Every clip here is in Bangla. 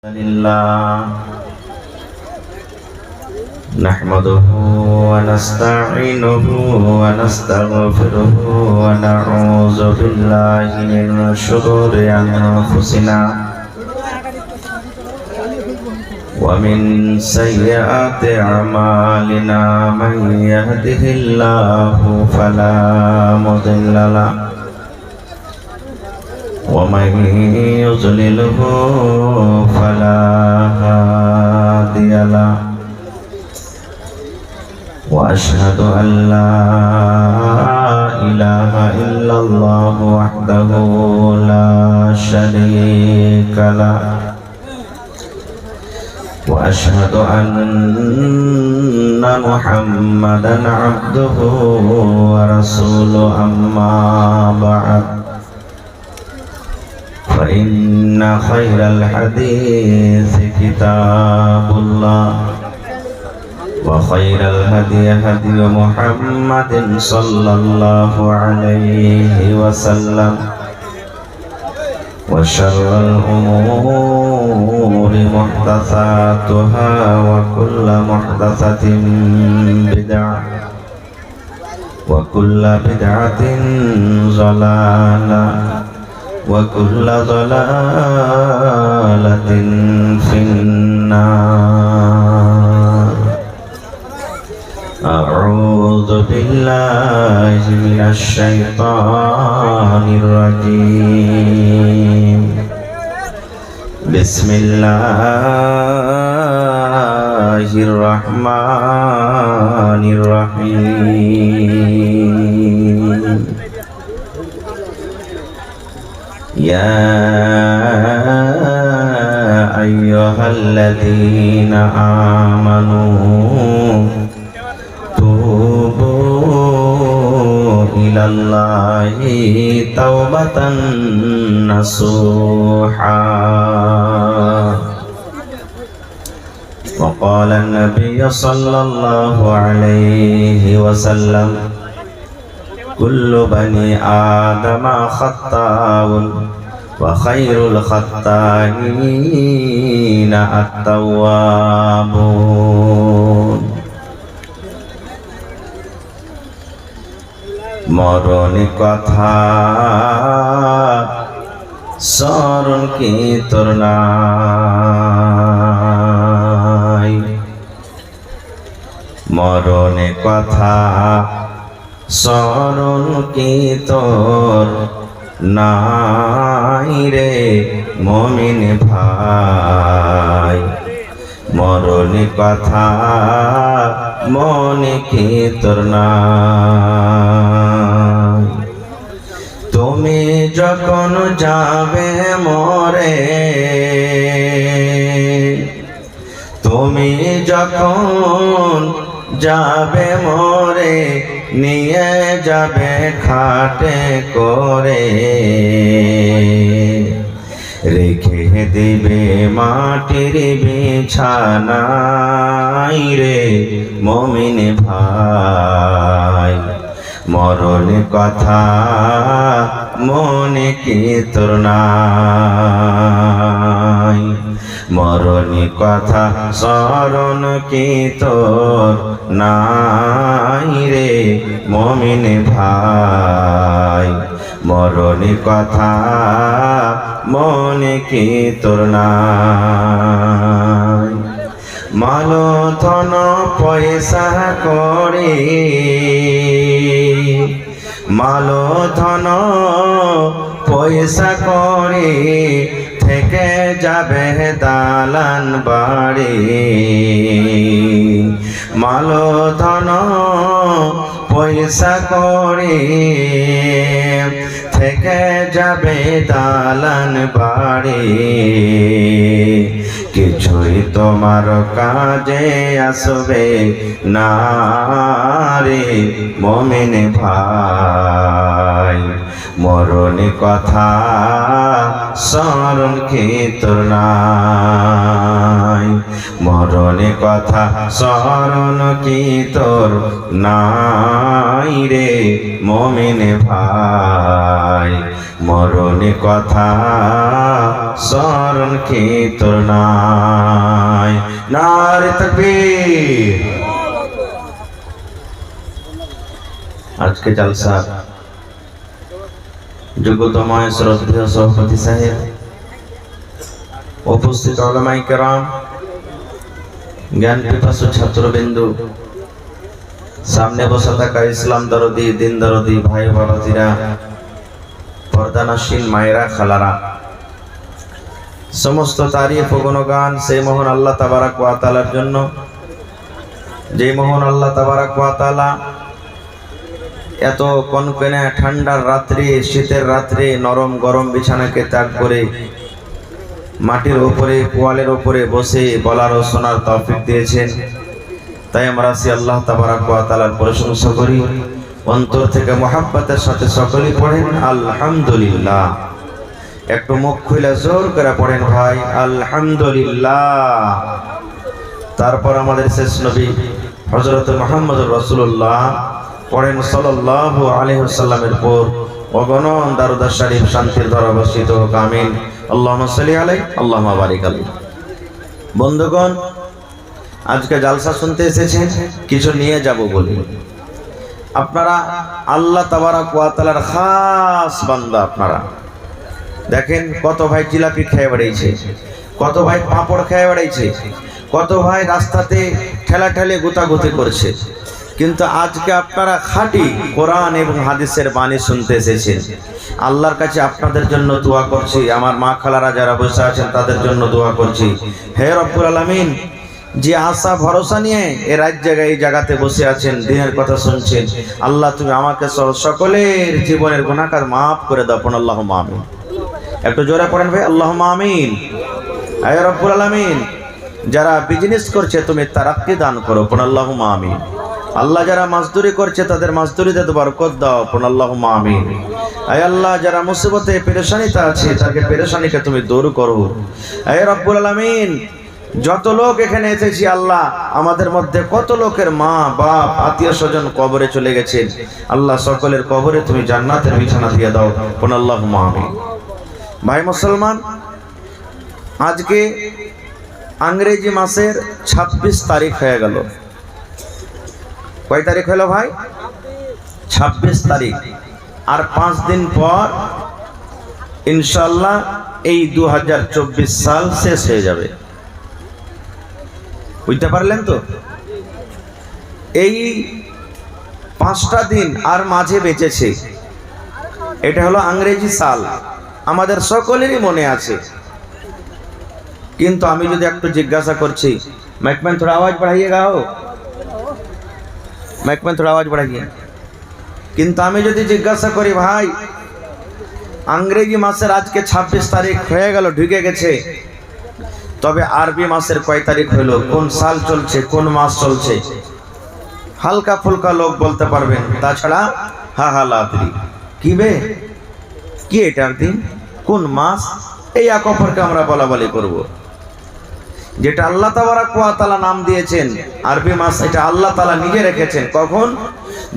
لله نحمده ونستعينه ونستغفره ونعوذ بالله من شرور أنفسنا ومن سيئات أعمالنا من يهده الله فلا مضل له ومن يضلله فلا هادي له وأشهد أن لا إله إلا الله وحده لا شريك له وأشهد أن محمدا عبده ورسوله أما بعد فإن خير الحديث كتاب الله وخير الهدي هدي محمد صلى الله عليه وسلم وشر الأمور محدثاتها وكل محدثة بدعة وكل بدعة ضلالة وكل ضلالة في النار. أعوذ بالله من الشيطان الرجيم. بسم الله الرحمن الرحيم. يا أيها الذين آمنوا توبوا إلى الله توبة نصوحا. وقال النبي صلى الله عليه وسلم كل بني آدم خطاء وخير الخطائين التوابون. মরণে কথা স্মরণ কি তোর নাই, মরণে কথা স্মরণ কি তোর নাই রে মুমিন ভাই, মরণে কথা মনে কি তোর নাই। তুমি যখন যাবে মরে, তুমি যখন যাবে মরে, নিয়ে যাবে খাটে করে, রেখে দিবে মাটির বিছানায় রে মুমিন ভাই, মরণ কথা মনে কি তোর নাই, মরণ কথা স্মরণ কি তোর নাই রে মুমিন ভাই, মরণ কথা মনে কি তোর নাই। মাল ধন পয়সা করে, মাল ধন পয়সা করে থেকে যাবে দালান বাড়ি, মাল ধন পয়সা করে থেকে যাবে দালান বাড়ি, কিছুই তোমার কাজে আসবে না রে মুমিন ভাই, মরণ কথা স্মরণ কি তোর নাই, মরণ মরণে কথা স্মরণ কি তোর নাই রে মুমিন ভাই, মরণে কথা স্মরণ কি তোর নাই। নারে তাকবীর। আজকে জলসা যোগ্যতময় শ্রদ্ধেয় সভাপতি সাহেব, উপস্থিত উলামায়ে কেরাম, জ্ঞান পিপাসু ছাত্রবিন্দু, সামনে বসে থাকা ইসলাম দরদি, দিন দরদি ভাই বাবাজিরা, পর্দানাসীন মায়েরা, খালারা, সমস্ত তারিফ ও গুণগান সেই মহান আল্লাহ তাবারাক ওয়া তাআলার জন্য, যে মহান আল্লাহ তাবারাক ওয়া তাআলা এত কনকনে ঠান্ডার রাত্রে, শীতের রাত্রে নরম গরম বিছানাকে ত্যাগ করে মাটির উপরে, পোয়ালের উপরে বসে বলার ও শোনার তৌফিক দিয়েছেন। তাই আমরা সে আল্লাহ তাবারাক ওয়া তাআলার প্রশংসা করি, অন্তর থেকে মহব্বতের সাথে সকলেই পড়েন আলহামদুলিল্লাহ। একটু মুখ খুলে জোর করে পড়েন ভাই আলহামদুলিল্লাহ। তারপর আমাদের শেষ নবী হযরত মুহাম্মদুর রাসূলুল্লাহ পড়েন সাল্লাল্লাহু আলাইহি ওয়াসাল্লামের পর অগণন দারুদ শরীফ শান্তির ধারা বর্ষিত হোক, আমিন। আল্লাহুম্মা সাল্লি আলাইহি আল্লাহুম্মা বারিক আলাইহি। বন্ধুগণ, আজকে জালসা শুনতে এসেছেন, কিছু নিয়ে যাব বলি। আপনারা আল্লাহ তাবারাক ওয়া তাআলার খাস বান্দা। আপনারা দেখেন কত ভাই জিলাপি খেয়ে বেড়াইছে, কত ভাই পাঁপড় খেয়ে বেড়াইছে, কত ভাই রাস্তাতে ঠেলা ঠেলে গুতাগুতি করছে, কিন্তু আজকে আপনারা খাঁটি কোরআন এবং হাদিসের বাণী শুনতে এসেছেন। আল্লাহর কাছে আপনাদের জন্য দোয়া করছি, আমার মা খালারা যারা বসে আছেন তাদের জন্য দোয়া করছি। হে রব্বুল আলামিন, যে আশা ভরসা নিয়ে এ জায়গায় এই জায়গাতে বসে আছেন, দিনের কথা শুনছেন, আল্লাহ তুমি আমাকে সকলের জীবনের গুনাহগার মাফ করে দাও। আল্লাহুম্মা আমিন। একটু জোরে পড়েন ভাই আল্লাহুম্মা আমিন। হে রব্বুল আলামিন, যারা বিজনেস করছে তুমি তারাক্কি দান করো। আল্লাহুম্মা আমিন। আল্লাহ যারা মাজদুরি করছে তাদের মাজদুরিতে বরকত দাও। আল্লাহুম্মা আমিন। হে আল্লাহ, যারা মুসিবতে পেরেশানিতে আছে তাদের পেরেশানিকে তুমি দূর করো। হে রব্বুল আলামিন, যত লোক এখানে এসেছি আল্লাহ, আমাদের মধ্যে কত লোকের মা বাপ আত্মীয় স্বজন কবরে চলে গেছেন, আল্লাহ সকলের কবরে তুমি জান্নাতের বিছানা দিয়ে দাও। আল্লাহুম্মা আমিন। ভাই মুসলমান, আজকে ইংরেজি মাসের 26 তারিখ হয়ে গেল। কয় তারিখ হলো ভাই? 26 তারিখ। আর 5 দিন পর ইনশাআল্লাহ এই 2024 সাল শেষ হয়ে যাবে। বুঝতে পারলেন তো? এই 5টা দিন আর মাঝে বেঁচেছে, এটা হলো ইংরেজি সাল, আমাদের সকলেরই মনে আছে। কিন্তু আমি যদি একটু জিজ্ঞাসা করছি, মাইকম্যান थोड़ा आवाज बढ़ाइएगा हो, মাইকম্যান थोड़ा आवाज बढ़ाइए। কিন্তু আমি যদি জিজ্ঞাসা করি ভাই, ইংরেজি মাসের আজকে 26 তারিখ হয়ে গেল, ঢুকে গেছে, তবে আরবি মাসের কয় তারিখ হলো, কোন সাল চলছে, কোন মাস চলছে, হালকা ফুলকা লোক বলতে পারবেন, তাছাড়া হাহালাদ্রি কি বে, কি এটার দিন, কোন মাস, এই এক অপরকে আমরা বলা বলি করব। যেটা আল্লাহ তাবারাক ওয়া তাআলা নাম দিয়েছেন আরবি মাস, এটা আল্লাহ তাআলা নিজে রেখেছেন। কখন?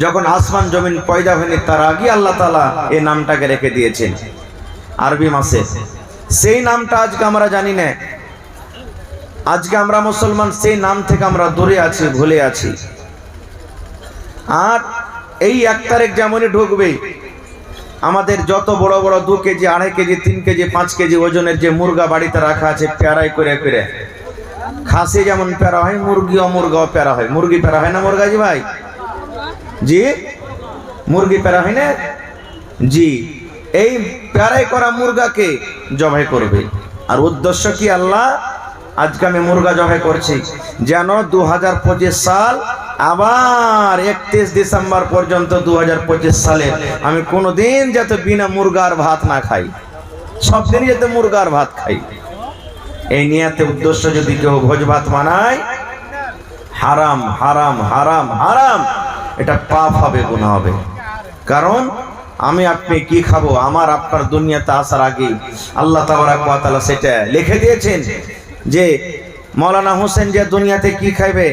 যখন আসমান জমিন পয়দা হয়নি তার আগে আল্লাহ তাআলা এই নামটাকে রেখে দিয়েছেন আরবি মাসে। সেই নামটা আজকে আমরা জানি না, আজকে আমরা মুসলমান সেই নাম থেকে আমরা দূরে আছি, ভুলে আছি। আর এই 1 তারিখ যেমনই ঢুকবে, আমাদের যত বড় বড় 2 কেজি 2.5 কেজি 3 কেজি 5 কেজি ওজনের যে মুরগা বাড়িতে রাখা আছে, প্যারাই করে করে, খাসি যেমন প্যারা হয়, মুরগাও প্যারা হয়। মুরগি প্যারা হয় না মুরগাজি ভাই? জি, মুরগি প্যারা হয় না জি। এই প্যারাই করা মুরগাকে জবাই করবে। আর উদ্দেশ্য কি? আল্লাহ আজকে আমি মুরগা জবাই করছি যেন 2025 সাল আবার 31 ডিসেম্বর পর্যন্ত 2025 সালে আমি কোনোদিন যাতে বিনা মুরগার ভাত না খাই, সব দিনই যাতে মুরগার ভাত খাই। এই নিয়াতে উদ্দেশ্য যদি কেউ ভোজ ভাত বানায়, হারাম হারাম হারাম হারাম, এটা পাপ হবে, গুনাহ হবে। কারণ আমি আপনি কি খাবো, আমার আপনার দুনিয়াতে আসার আগে আল্লাহ তাবারাক ওয়া তাআলা সেটা লিখে দিয়েছেন যে মৌলানা হোসেন যে দুনিয়াতে কি খাইবে,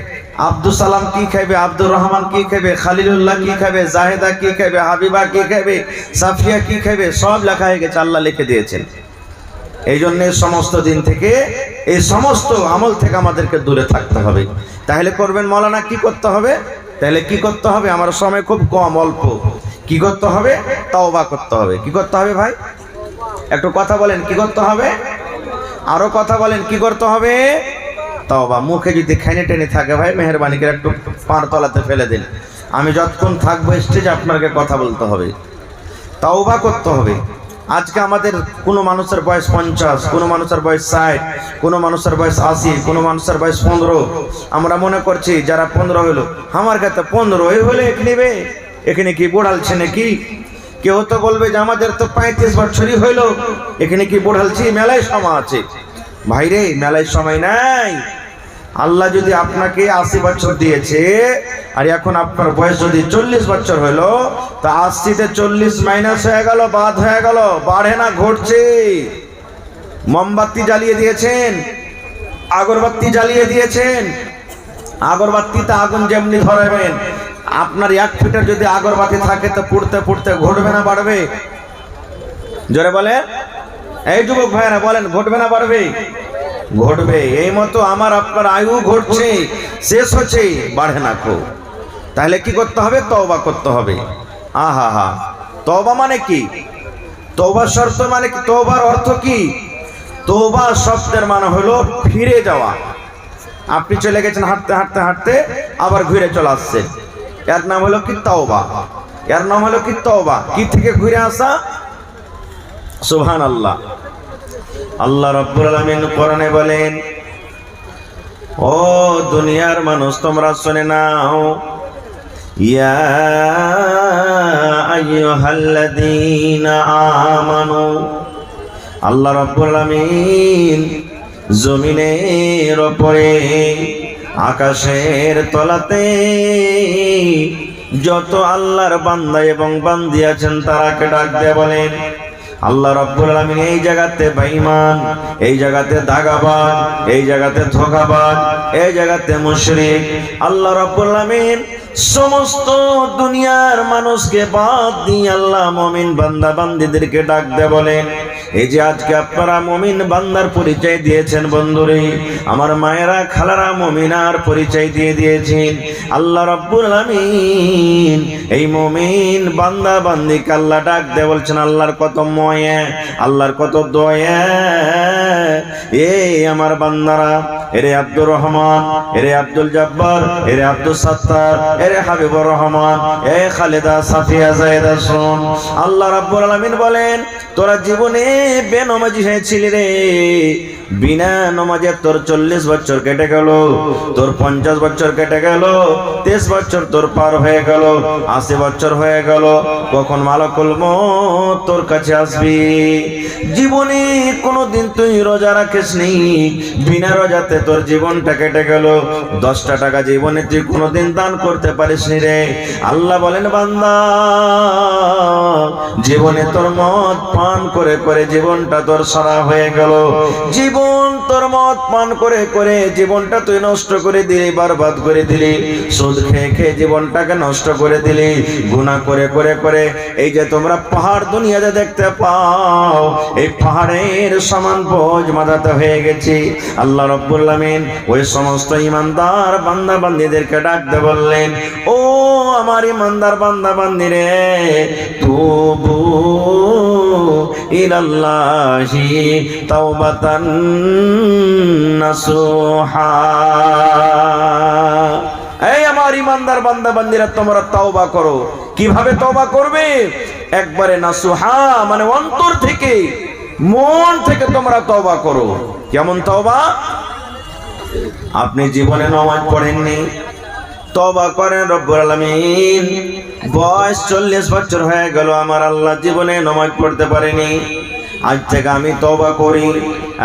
আব্দুল সালাম কি খাইবে, আব্দুর রহমান কি খাইবে, খালিলুল্লাহ কি খাইবে, জাহেদা কি খাইবে, হাবিবা কি খাইবে, সাফিয়া কি খাইবে, সব লেখা হয়ে গেছে, আল্লাহ লিখে দিয়েছেন। এই জন্য সমস্ত দিন থেকে, এই সমস্ত আমল থেকে আমাদেরকে দূরে থাকতে হবে। তাহলে করবেন মৌলানা, কি করতে হবে? তাহলে কি করতে হবে? আমার সময় খুব কম, অল্প। কি করতে হবে? তওবা করতে হবে। কি করতে হবে ভাই? একটু কথা বলেন, কি করতে হবে? আরো কথা বলেন, কি করতে হবে? তওবা। মুখে যদি খেনে টেনে থাকে ভাই, মেহেরবানি করে একটু পার তলাতে ফেলে দিন। আমি যতক্ষণ থাকবো স্টেজে আপনাকে কথা বলতে হবে, তওবা করতে হবে। আজকে আমাদের কোনো মানুষের বয়স 50, কোনো মানুষের বয়স 60, কোনো মানুষের বয়স 80, কোনো মানুষের বয়স 15। আমরা মনে করছি যারা 15 হলো, আমার কাছে 15 হলে নেবে, এখানে কি বোড়ালছে নাকি? কেউ তো বলবে যে আমাদের তো 35 বছরই হইলো, এখানে কি বোড়ালছি? মেলায় সময় আছে ভাইরে, মেলায় সময় নাই। আল্লাহ যদি আপনাকে 80 বছর দিয়েছে আর এখন আপনার বয়স যদি 40 বছর হলো, তা 80 তে 40 মাইনাস হয়ে গেল, বাদ হয়ে গেল, বাড়ে না ঘটছে। মোমবাতি জ্বালিয়ে দিয়েছেন, আগরবাতি জ্বালিয়ে দিয়েছেন, আগরবাতিতে আগুন যেমনি ধরাবেন, আপনার 1 ফিটের যদি আগরবাতি থাকে তো পুড়তে পুড়তে ঘটবে না বাড়বে? জোরে বলে, এই যুবক ভাইরা বলেন, ঘটবে না বাড়বে? ঘটবে। এই মতো আমার আপনার আয়ু ঘটছে, শেষ হচ্ছে, বাড়ে না কো। তাহলে কি করতে হবে? তওবা করতে হবে। আহা হা, তওবা মানে কি? তওবার শর্ত মানে কি? তওবার অর্থ কি? তওবা শব্দের মানে হলো ফিরে যাওয়া। আপনি চলে গেছেন হাঁটতে হাঁটতে হাঁটতে, আবার ঘুরে চলে আসছেন, এর নাম হলো কি? তওবা। এর নাম হলো কি? তওবা। কি থেকে ঘুরে আসা? সুবহানাল্লাহ। আল্লাহ রাব্বুল আলামিন কোরআনে বলেন, ও দুনিয়ার মানুষ তোমরা শুনে নাও, ইয়া আইয়ুহাল্লাযীনা আমানু। আল্লাহ রাব্বুল আলামিন জমিনের উপরে, আকাশের তলাতে যত আল্লাহর বান্দা এবং বান্দি আছেন তারাকে ডাক দিয়ে বলেন, আল্লাহ রাব্বুল আলামিন এই জায়গাতে বেঈমান, এই জায়গাতে দাগাবাজ, এই জায়গাতে ধোঁকাবাজ, এই জায়গাতে মুশরিক, আল্লাহ রাব্বুল আলামিন সমস্ত দুনিয়ার মানুষকে বাদ দিয়ে আল্লাহ মুমিন বান্দা বান্দীদেরকে ডাক দিয়ে বলেন, এই যে আজকে আপনারা মুমিন বান্দার পরিচয় দিয়েছেন বন্ধুরে, আমার মায়েরা খালারা মুমিনার পরিচয় দিয়ে দিয়েছেন। আল্লাহ রাব্বুল আলামিন এই মুমিন বান্দা বান্দীকে আল্লাহ ডাক দিয়ে বলছেন, আল্লাহর কত ময়া, আল্লাহর কত দয়া। এই আমার বান্দারা, এরে আব্দুর রহমান, এরে আব্দুল জব্বার, এরে আব্দুল সাত্তার, এরে হাবিবুর রহমান, এ খালেদা, সাফিয়া, জায়েদা, শুন, আল্লাহ রাব্বুল আলামিন বলেন, তোরা জীবনে বেনমাজি হয়েছিলি রে, বিনা নমাজে তোর 40 বছর কেটে গেল, তোর 50 বছর কেটে গেল, 23 বছর তোর পার হয়ে গেল, 80 বছর হয়ে গেল, কখন মালাকুল মউত তোর কাছে আসবি? জীবনে কোনোদিন তুই রোজা রাখিসনি, বিনা রোজাতে তোর জীবনটা কেটে গেল, 10টা টাকা জীবনে তুই কোনোদিন দান করতে পারিসনি রে। আল্লাহ বলেন, বান্দা জীবনে তোর মদ পান করে করে জীবনটা তোর সারা হয়ে গেল, জীবন তোর মদ পান করে করে জীবনটা তুই নষ্ট করে দিলি, বরবাদ করে দিলি, সুদ খেয়ে খেয়ে জীবনটাকে নষ্ট করে দিলি, গুনাহ করে করে করে এই যে তোমরা পাহাড় দুনিয়াতে দেখতে পাও, এই পাহাড়ের সমান বোঝ মাথাতে হয়ে গেছে। আল্লাহ রাব্বুল আলামিন ওই সমস্ত ইমানদার বান্দা বান্দীদেরকে ডাকতে বললেন, ও আমার ইমানদার বান্দা বান্দীরে, তুবু ইলাল্লাহি তাওবাতান নাসুহা। এই আমার ইমানদার বান্দা বান্দীরা, তোমরা তওবা করো। কিভাবে তওবা করবে? একবারে নাসুহা মানে অন্তর থেকে, মন থেকে তোমরা তওবা করো। কেমন তওবা? আপনি জীবনে নামাজ পড়েননি, তওবা করেন। রব্বুল আলামিন বয়স 40 বছর হয়ে গেল, আমার আল্লাহ জীবনে নামাজ পড়তে পারেনি, আজ থেকে আমি তওবা করি।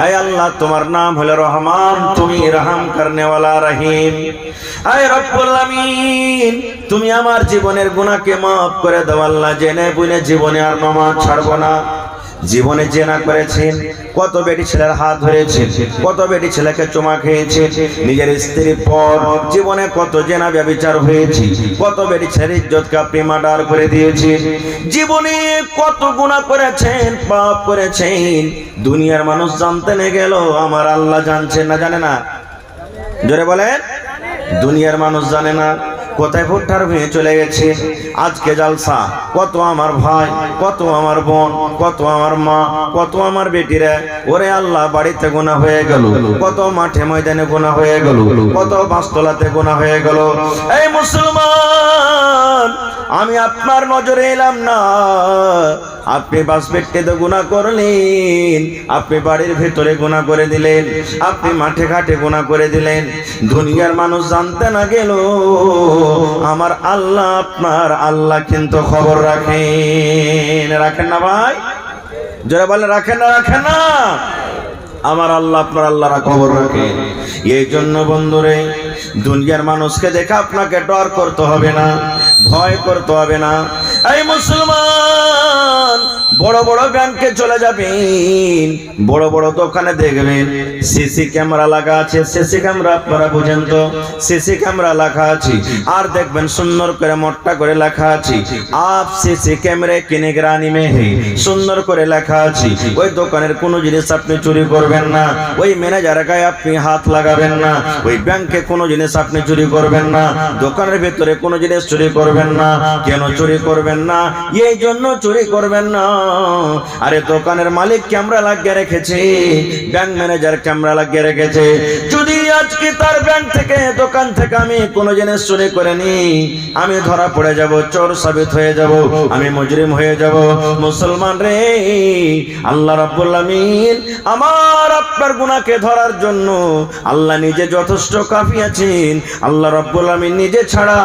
আয় আল্লাহ, তোমার নাম হলো রহমান, তুমি রহম করনেওয়ালা রহিম। আয় রব্বুল আলামিন, তুমি আমার জীবনের গুনাহকে মাফ করে দাও আল্লাহ। জেনে বুঝে জীবনে আর নামাজ ছাড়বো না, জীবনে জেনা করেছেন, কত বেটি ছেলের হাত ধরেছেন, কত বেটি ছেলেকে চুমা খেয়েছেন, নিজের স্ত্রীর পর জীবনে কত জেনা ব্যভিচার হয়েছে, কত বেটি ছেলের ইজ্জতকে আপনি মার্ডার করে দিয়েছেন, জীবনে কত গুনাহ করেছেন, পাপ করেছেন। দুনিয়ার মানুষ জানতে না গেল, আমার আল্লাহ জানছেন না জানে না? জোরে বলেন। দুনিয়ার মানুষ জানে না, কোথায় ভুট্টার ভেঙে চলে গেছে। আজকে জালসা, কত আমার ভাই, কত আমার বোন, কত আমার মা, কত আমার বেটিরা, ওরে আল্লাহ বাড়িতে গোনা হয়ে গেল, কত মাঠে ময়দানে গোনা হয়ে গেল, কত বাসতলাতে গোনা হয়ে গেল। এই মুসলমান, আমি আপনার নজরে এলাম না, আপনি বাস পেটে গুনাহ করলেন, আপনি বাড়ির ভেতরে গুনাহ করে দিলেন, আপনি মাঠে ঘাটে গুনাহ করে দিলেন। দুনিয়ার মানুষ জানতে না গেল, আমার আল্লাহ আপনার আল্লাহ কিন্তু খবর রাখেন। রাখেন না ভাই? যারা বলে রাখেন না, রাখেন না? আমার আল্লাহ আপনার আল্লাহরা খবর রাখে। এই জন্য বন্ধুরে, দুনিয়ার মানুষকে দেখে আপনাকে ডর করতে হবে না, ভয় করতে হবে না। এই মুসলমান, বড় বড় ব্যাংকে চলে যাবেন, বড় বড় দোকানে দেখবেন সিসি ক্যামেরা লাগা আছে। সিসি ক্যামেরা আপনারা বুঝেন তো? সিসি ক্যামেরা লেখা আছে, আর দেখবেন সুন্দর করে মোটা করে লেখা আছে, আপ সিসি ক্যামেরা কিনে গ্রানি মে হে, সুন্দর করে লেখা আছে। ওই দোকানের কোনো জিনিস আপনি চুরি করবেন না, ওই ম্যানেজারের গায়ে আপনি হাত লাগাবেন না, ওই ব্যাংকে কোনো জিনিস আপনি চুরি করবেন না, দোকানের ভিতরে কোনো জিনিস চুরি করবেন না। কেন চুরি করবেন না? এই জন্য চুরি করবেন না, আরে দোকানের মালিক ক্যামেরা লাগিয়ে রেখেছে, ব্যাংক ম্যানেজার ক্যামেরা লাগিয়ে রেখেছে। যদি আজকে তার ব্যাংক থেকে, দোকান থেকে আমি কোনো জিনিস চুরি করে নি, আমি ধরা পড়ে যাব, চোর সাবিত হয়ে যাব, আমি মুজরিম হয়ে যাব। মুসলমান রে, আল্লাহ রাব্বুল আমিন আমার আপনার গুনাহকে ধরার জন্য আল্লাহ নিজে যথেষ্ট কাফি আছেন। আল্লাহ রাব্বুল আমিন নিজে ছাড়া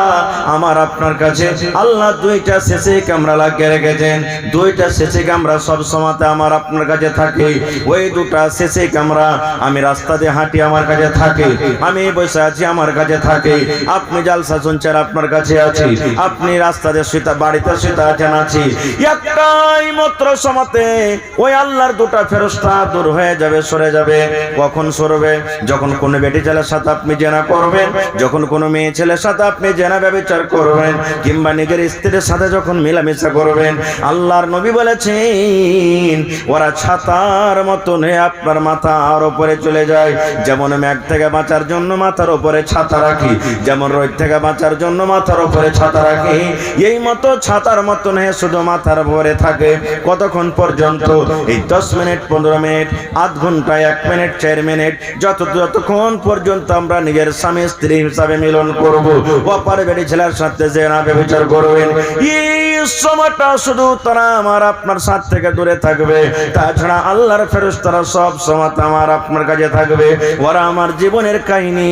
আমার আপনার কাছে আল্লাহ দুইটা সিসি ক্যামেরা লাগিয়ে রেখেছেন। দুইটা সিসি ক্যামেরা সব সময়তে আমার আপনার কাছে থাকে। ওই দুটা সিসি ক্যামেরা, আমি রাস্তা দিয়ে হাঁটি আমার কাছে থাকে, আমি বসে আছি আমার কাছে থাকে, আপনি জালসা শুনছেন আপনার কাছে আছে, আপনি রাস্তা দিয়ে শুতে, বাড়িতে শুতে আছেন আছি, একটাই মাত্র সময়তে ওই আল্লাহর দুটা ফেরেশতা দূর হয়ে যাবে, সরে যাবে। কখন সরবে? যখন কোনো বেটি ছেলের সাথে আপনি জেনা করবেন, যখন কোনো মেয়ে ছেলের সাথে আপনি জেনা ব্যভিচার করবেন, কিংবা নিজের স্ত্রীর সাথে যখন মেলামেশা করবেন। আল্লাহর নবী বলেছেন, ওরা ছাতার মতন হয়ে আপনার মাথার উপরে চলে যায়। যেমন মেঘ থেকে বাঁচার জন্য মাথার উপরে ছাতা রাখি, যেমন রোদ থেকে বাঁচার জন্য মাথার উপরে ছাতা রাখি, এই মতো ছাতার মতন হয়ে শুধু মাথার উপরে থাকে। কতক্ষণ পর্যন্ত? এই 10 মিনিট, 15 মিনিট, আধ ঘন্টা, 1 মিনিট, 4 মিনিট, যতক্ষণ পর্যন্ত আমরা নিজের স্বামী স্ত্রী হিসাবে মিলন করব, অপর বেটি ছেলের সাথে জেনা ব্যভিচার করবেন, এই সময়টা শুধু তারা আমার আপনার সাথ থেকে দূরে থাকবে। তাছাড়া আল্লাহর ফেরেশতারা সব সময় আমার আপনার কাছে থাকবে। ওরা আমার জীবনের কাহিনী,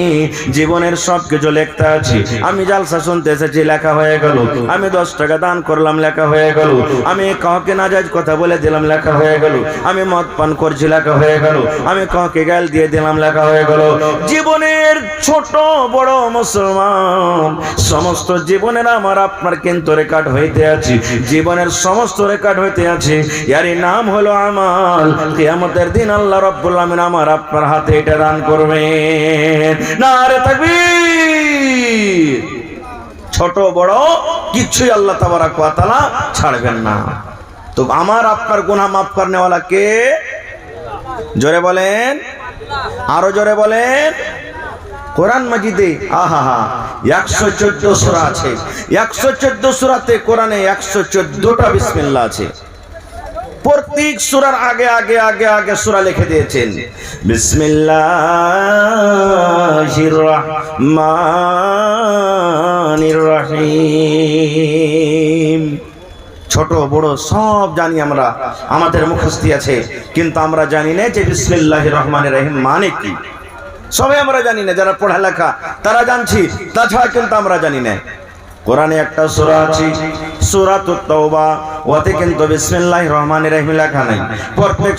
জীবনের সব কিছু লিখতে আছে। আমি জালসা শুনতে এসেছি, লেখা হয়ে গেল। আমি 10 টাকা দান করলাম, লেখা হয়ে গেল। আমি কাউকে নাজায়েজ কথা বলে দিলাম, লেখা হয়ে গেল। আমি মদ পান করছি, লেখা হয়ে গেল। আমি কাউকে গাল দিয়ে দিলাম, লেখা হয়ে গেল। জীবনের ছোট বড় মুসলমান, সমস্ত জীবনের আমার আপনার কিন্তু রেকর্ড হইতে আছে, জীবনের সমস্ত রেকর্ড হইতে আছে। এরই নাম হলো আমাল। কিয়ামতের দিন আল্লাহ রাব্বুল আমিন আমার আপনার হাতে এটা দান করবেন। নারে তাকবীর! ছোট বড় কিছুই আল্লাহ তাবারাক ওয়া তাআলা ছাড়বেন না। তো আমার আপনার গুনাহ মাফ করনেওয়ালা কে? জোরে বলেন, আরো জোরে বলেন। কোরআন মাজিদে 114 সূরা আছে। 114 সূরাতে, কোরআনে 114টা বিসমিল্লাহ আছে। প্রত্যেক সূরার আগে আগে আগে আগে সূরা লিখে দিয়েছেন, বিসমিল্লাহির রহমানির রহিম। ছোট বড় সব জানি আমরা, আমাদের মুখস্থি আছে, কিন্তু আমরা জানি না যে বিসমিল্লাহির রহমানির রহিম মানে কি। সবাই আমরা জানি না, যারা পড়ালেখা তারা জানছি, তাছাড়া কিন্তু আমরা জানি না। কোরআনে একটা সূরা আছে, সূরাতুত তাওবা, ওতে কিন্তু বিসমিল্লাহির রহমানির রহিম লেখা নাই। প্রত্যেক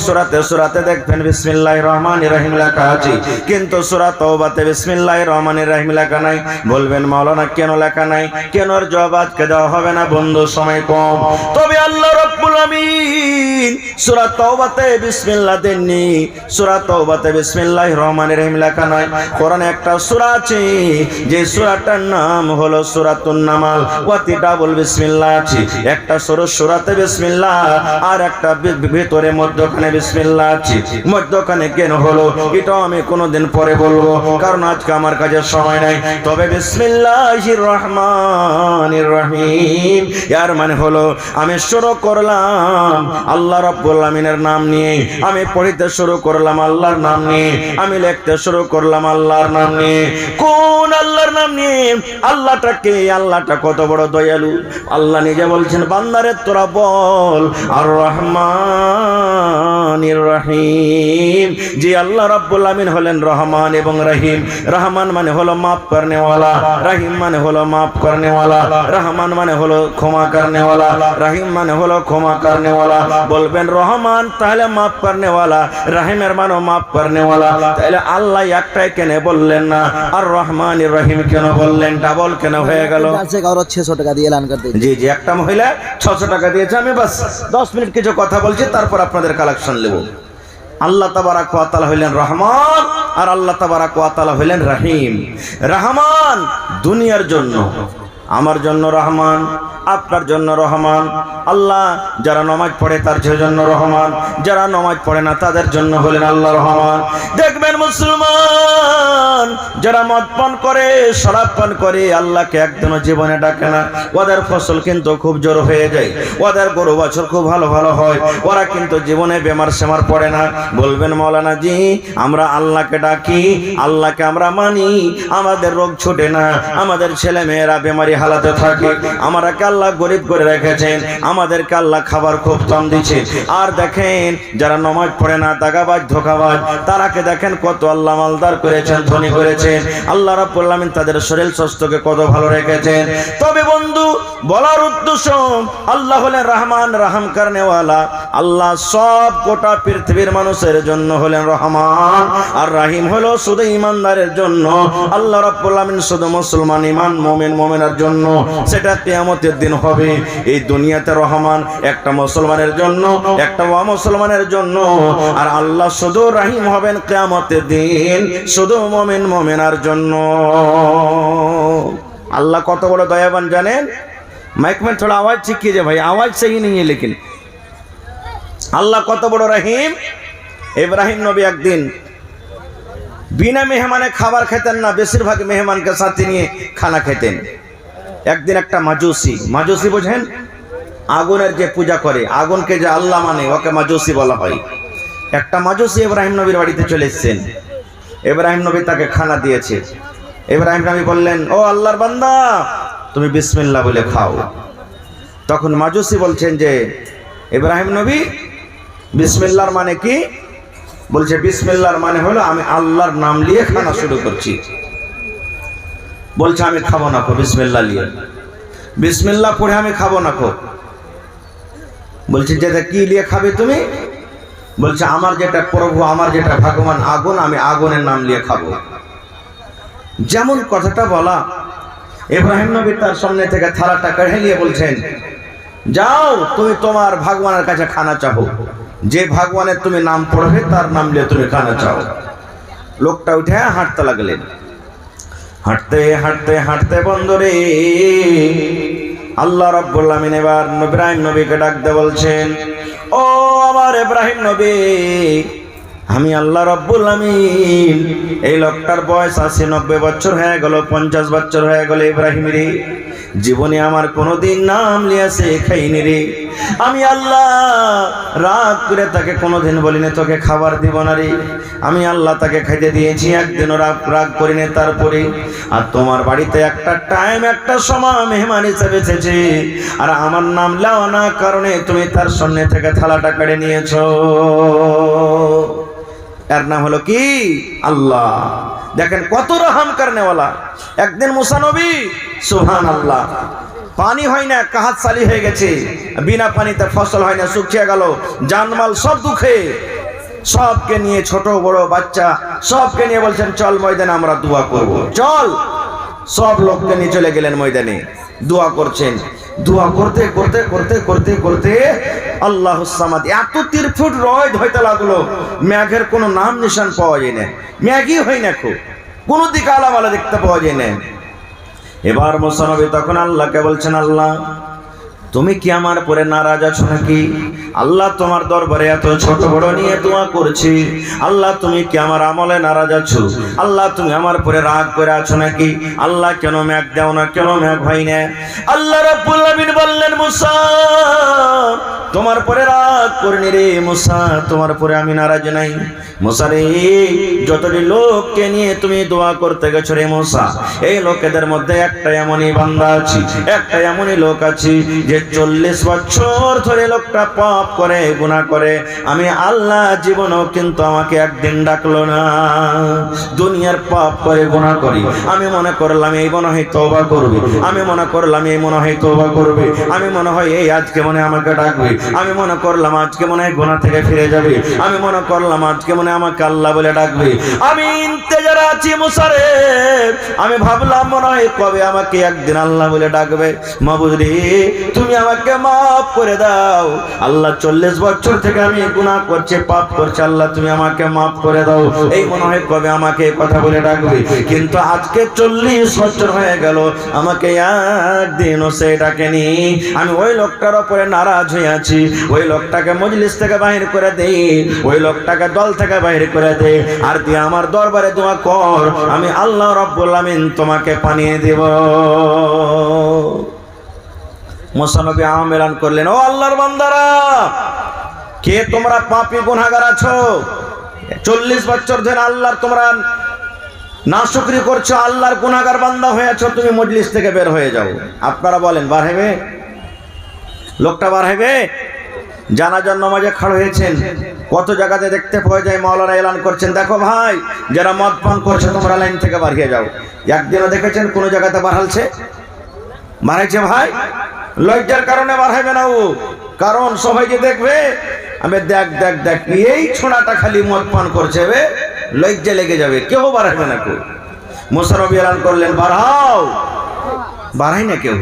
সূরাতে দেখবেন বিসমিল্লাহির রহমানির রহিম লেখা আছে, কিন্তু সূরা তাওবাতে বিসমিল্লাহির রহমানির রহিম লেখা নাই। বলবেন মাওলানা কেন লেখা নাই? কেন এর জবাব আজকে দেওয়া হবে না বন্ধু, সময় কম। তবে আল্লাহ রাব্বুল আমিন সূরা তাওবাতে বিসমিল্লাহ দেননি, সূরা তাওবাতে বিসমিল্লাহির রহমানির রহিম লেখা নাই। কোরআনে একটা সূরা আছে যে সূরাটার নাম হলো সূরাতুন নামাল, ওয়াতে ডাবল বিসমিল্লাহ আছে। একটা সূরাতে বিসমিল্লাহ আর একটা ভিতরে মধ্যখানে বিসমিল্লাহ আছে। মধ্যখানে কেন হলো এটাও আমি কোনোদিন পরে বলবো, কারণ আজকে আমার কাছে সময় নাই। তবে বিসমিল্লাহির রহমানির রহিম এর মানে হলো আমি শুরু করলাম আল্লাহ রাব্বুল আমিনের নাম নিয়ে, আমি পড়তে শুরু করলাম আল্লাহর নাম নিয়ে, আমি লিখতে শুরু করলাম আল্লাহর নাম নিয়ে। কোন আল্লাহর নাম নিয়ে? আল্লাহটাকে, আল্লাহটা কত বড় দয়ালু। আল্লাহ নিজে বলছেন বান্দারে তোরা বল আর রহমানির রহিম। যে আল্লাহ রাব্বুল আমিন হলেন রহমান এবং রহিম। রহমান মানে হলো মাফ করনে ওয়ালা, রহিম মানে হলো মাফ করনে ওয়ালা। রহমান মানে হলো ক্ষমা করনে ওয়ালা, রহিম মানে হলো ক্ষমা করনে ওয়ালা। বলবেন রহমান তাহলে মাফ করনে ওয়ালা, রহিমের মানে মাফ করনে ওয়ালা, তাহলে আল্লাহ একটাই কেন বললেন না আর রহমানির রহিম কেন বললেন? ডাবল কেন হয়ে গেল? 600 টাকা দিয়ে এলান করতে। জি জি, একটা মহিলা 600 টাকা দিয়েছে। আমি বাস 10 মিনিট কিছু কথা বলছি, তারপর আপনাদের কালেকশন নেব। আল্লাহ তাবারাক ওয়া তাআলা হইলেন রহমান আর আল্লাহ তাবারাক ওয়া তাআলা হইলেন রহিম। রহমান দুনিয়ার জন্য, আমার জন্য রহমান, আপনার জন্য রহমান। আল্লাহ যারা নামাজ পড়ে তার জন্য রহমান, যারা নামাজ পড়ে না তাদের জন্য হলেন আল্লাহ রহমান। দেখবেন মুসলমান যারা মদ পান করে, শরাব পান করে, আল্লাহকে একদিনও জীবনে ডাকে না। ওদের ফসল কিন্তু খুব জোর হয়ে যায়, ওদের গরু বছর খুব ভালো ভালো হয়, ওরা কিন্তু জীবনে বেমার সেমার পড়ে না। বলবেন মাওলানা জি আমরা আল্লাহকে ডাকি, আল্লাহকে আমরা মানি, আমাদের রোগ ছুটে না, আমাদের ছেলে মেয়েরা বেমারি হালাতে থাকে, আমাদেরকে আল্লাহ গরিব করে রেখেছেন, আমাদেরকে আল্লাহ খাবার খুব কম দিচ্ছে। আর দেখেন যারা নামাজ পড়ে না, দাগাবাজ ধোঁকাবাজ, তারাকে দেখেন কত আল্লাহ মালদার করেছেন, ধনী করেছেন। আল্লাহ রাব্বুল আমিন তাদের শরীর স্বাস্থ্যকে কত ভালো রেখেছেন। তবে বন্ধু বলার উদ্দেশ্য আল্লাহ হলেন রহমান, রহম করনে ওয়ালা। আল্লাহ সব গোটা পৃথিবীর মানুষের জন্য হলেন রহমান, আর রহিম হলো শুধু ঈমানদারের জন্য। আল্লাহ রাব্বুল আমিন শুধু মুসলমান ঈমান মুমিন মুমিনার জন্য, সেটা কিয়ামতের দিন হবে। এই দুনিয়াতে রহমান একটা মুসলমানের জন্য, একটা অমুসলমানের জন্য, আর আল্লাহ শুধু রহিম হবেন কিয়ামতের দিন শুধু মুমিন মুমিনার জন্য। अल्लाह कत बड़ दयावान जानें। माइक में थोड़ा आवाज ठीक कीजिए भाई, आवाज सही नहीं है लेकिन। अल्लाह कत बड़ रहीम। इब्राहिम नबी एक दिन बिना मेहमाने खाबार खेतें ना, बेशिरभाग मेहमान के साथ निये खाना खेतें। एक दिन एक माजुसी, माजुसी बुझें आगुनेर जे पूजा करे, आगुन के जे आल्लाह माने ओके माजुसी बला हय। एक माजुसी इब्राहिम नबीर बाड़ीते चले एसेछेन। इब्राहिम नबी ताके खाना दिएছে। इब्राहिम नबी बोललेन, ओ आल्लाहर बान्दा तुमी बिस्मिल्लाह बोले खाओ। तखन माजुसी बोलছেন যে इब्राहिम नबी बिस्मिल्लाहर माने কি? বলছে বিসমিল্লাহর মানে হলো আমি আল্লাহর নাম নিয়ে খানা শুরু করছি। বলছে আমি খাবো না কো বিসমিল্লাহ নিয়ে, বিসমিল্লাহ পড়ে আমি খাবো না কো। বলছে যেটা কি নিয়ে খাবে তুমি? বলছে আমার যেটা প্রভু, আমার যেটা ভগবান আগুন, আমি আগুনের নাম নিয়ে খাবো। যেমন কথাটা বলা, ইব্রাহিম নবী তার সামনে থেকে থালাটা কেড়ে নিয়ে বলছেন, যাও তুমি তোমার ভগবানের কাছে খানা চাও, যে ভগবানের তুমি নাম পড়বে তার নাম নিয়ে তুমি খানা চাও। লোকটা উঠে হাঁটতে লাগলেন। হাঁটতে হাঁটতে হাঁটতে বন্ধুরে আল্লাহ রাব্বুল আমিন এবার ইব্রাহিম নবীকে ডাকতে বলছেন, ও আমার ইব্রাহিম নবী, আমি আল্লাহ রাব্বুল আমিন এই লোকটার বয়স 80-90 বছর হয়ে গেল, 50 বছর হয়ে গেল। ইব্রাহিম রে, জীবনে আমার কোনোদিন নাম লিয়াছে খাইনি রে। আমি আল্লাহ রাগ করে তাকে কোনোদিন বলিনি তোকে খাবার দিব না রে। আমি আল্লাহ তাকে খাইতে দিয়েছি, একদিনও রাগ করিনি। তারপরে আর তোমার বাড়িতে একটা টাইম, একটা সময় মেহমান হিসেবে এসেছে, আর আমার নাম লাও না কারণে তুমি তার সামনে থেকে থালাটা কেড়ে নিয়েছো। এর নাম হলো কি? আল্লাহ। দেখেন কত রহম করনেওয়ালা। একদিন মুসা নবী, সুবহানাল্লাহ, পানি হয় না, কাহাত সালি হয়ে গেছে, বিনা পানিতে ফসল হয় না, শুকিয়ে গেল, জানমাল সব দুঃখে, সবকে নিয়ে ছোট বড় বাচ্চা সবকে নিয়ে বলছেন চল ময়দানে আমরা দোয়া করব, চল। সব লোককে নিয়ে চলে গেলেন ময়দানে, দোয়া করছেন। দোয়া করতে করতে করতে করতে করতে আল্লাহুস সামাদ, এত 3 ফুট রোদ হইতে লাগলো, মেঘের কোনো নাম নিশান পাওয়া যায় না, মেঘই হয় না, কোনো দিকে আলামালা দেখতে পাওয়া যায় না। এবার মুসা নবী তখন আল্লাহকে বলছেন, আল্লাহ তুমি কি আমার পরে নারাজ আছো নাকি? আল্লাহ তোমার দরবারে এত ছোট বড় নিয়ে দোয়া করছি, আল্লাহ তুমি কি আমার আমলে নারাজ আছো? আল্লাহ তুমি আমার পরে রাগ করে আছো নাকি? আল্লাহ কেন মেঘ দাও না, কেন মেঘ হয় না? আল্লাহ রাব্বুল আলামিন বললেন, মুসা তোমার পরে রাগ করিনি রে মুসা, তোমার পরে আমি নারাজ নাই। মুসা রে, যতটি লোককে নিয়ে তুমি দোয়া করতে গেছো রে মুসা, এই লোকেদের মধ্যে একটা এমনই বান্দা আছে, একটা এমনই লোক আছে যে 40 বছর ধরে লোকটা পাপ করে, গুনাহ করে, আমি আল্লাহ জীবনও কিন্তু আমাকে একদিন ডাকলো না। দুনিয়ার পাপ করে গুনাহ করি, আমি মনে করলাম এই মনে হয় তওবা করবে, আমি মনে করলাম এই মনে হয় তওবা করবে, আমি মনে হয় এই আজকে মনে আমাকে ডাকবে, আমি মনে করলাম আজকে মনে হয় গুনাহ থেকে ফিরে যাবে, আমি মনে করলাম আজকে মনে আমাকে আল্লাহ বলে ডাকবে। আমি ইন্তেজারে আছি মুসা রে, আমি ভাবলাম মনে হয় কবে আমাকে একদিন আল্লাহ বলে ডাকবে। মাবুদ রে, তুমি আমাকে মাফ করে দাও। আল্লাহ 40 বছর থেকে আমি গুনাহ করছি, পাপ করছি, আল্লাহ তুমি আমাকে মাফ করে দাও। এই মনে হয় কবে আমাকে কথা বলে ডাকবে, কিন্তু আজকে 40 বছর হয়ে গেল, আমাকে একদিনও সে ডাকেনি। আমি ওই লোকটার উপরে নারাজ হয়ে আছি, ওই লোকটাকে মজলিস থেকে বাহির করে দেই, ওই লোকটাকে দল থেকে বাহির করে দে, আর তুই আমার দরবারে দোয়া কর, আমি আল্লাহ রাব্বুল আমিন তোমাকে পানিয়ে দেব। মুসা নবী আহ্বান করলেন, ও আল্লাহর বান্দারা, কে তোমরা পাপী গুনাহগার আছো? 40 বছর ধরে আল্লাহর তোমরা নাশুকরি করছো, আল্লাহর গুনাহগার বান্দা হয়েছো, তুমি মজলিস থেকে বের হয়ে যাও। আপনারা বলেন বার হবে? লোকটা বার হবে? জানাজার নামাজে খাড়া হয়েছেন, কত জায়গাতে দেখতে পাওয়া যায় মাওলানা এলান করছেন, দেখো ভাই যারা মদ পান করছে তোমরা লাইন থেকে বার হয়ে যাও। একদিনও দেখেছেন কোন জায়গাতে বাড়ালছে? বাড়াইছে ভাই? লজ্জার কারণে বার হবে না, ও কারণ সবাই যে দেখবে, আমি দেখ দেখ দেখ এই ছোড়াটা খালি মদ পান করছে, লজ্জা লেগে যাবে, কেউ বাড়াবে না। কেউ মুসা নবী এলান করলেন বাড়াও, বাড়াই না কেউ।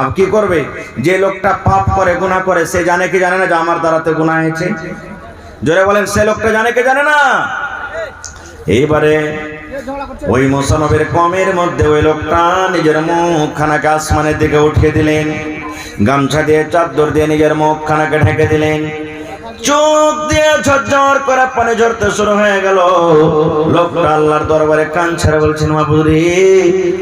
আব কি করবে? যে লোকটা পাপ করে গুনাহ করে, সে জানে কি জানে না যে আমার দ্বারাতে গুনাহ হয়েছে? জোরে বলেন, সে লোকটা জানে কি জানে না? এইবারে ওই মুসা নবীর কমের মধ্যে ওই লোকটা নিজের মুখখানাকে আসমানের দিকে উঠিয়ে দিলেন, গামছা দিয়ে চাদর দিয়ে নিজের মুখখানাকে ঢেকে দিলেন, চোখ দিয়ে ঝরঝর করে পানি ঝরতে শুরু হয়ে গেল। লোকটা আল্লাহর দরবারে কান ছেড়ে বলছেন, মাবুদ রে,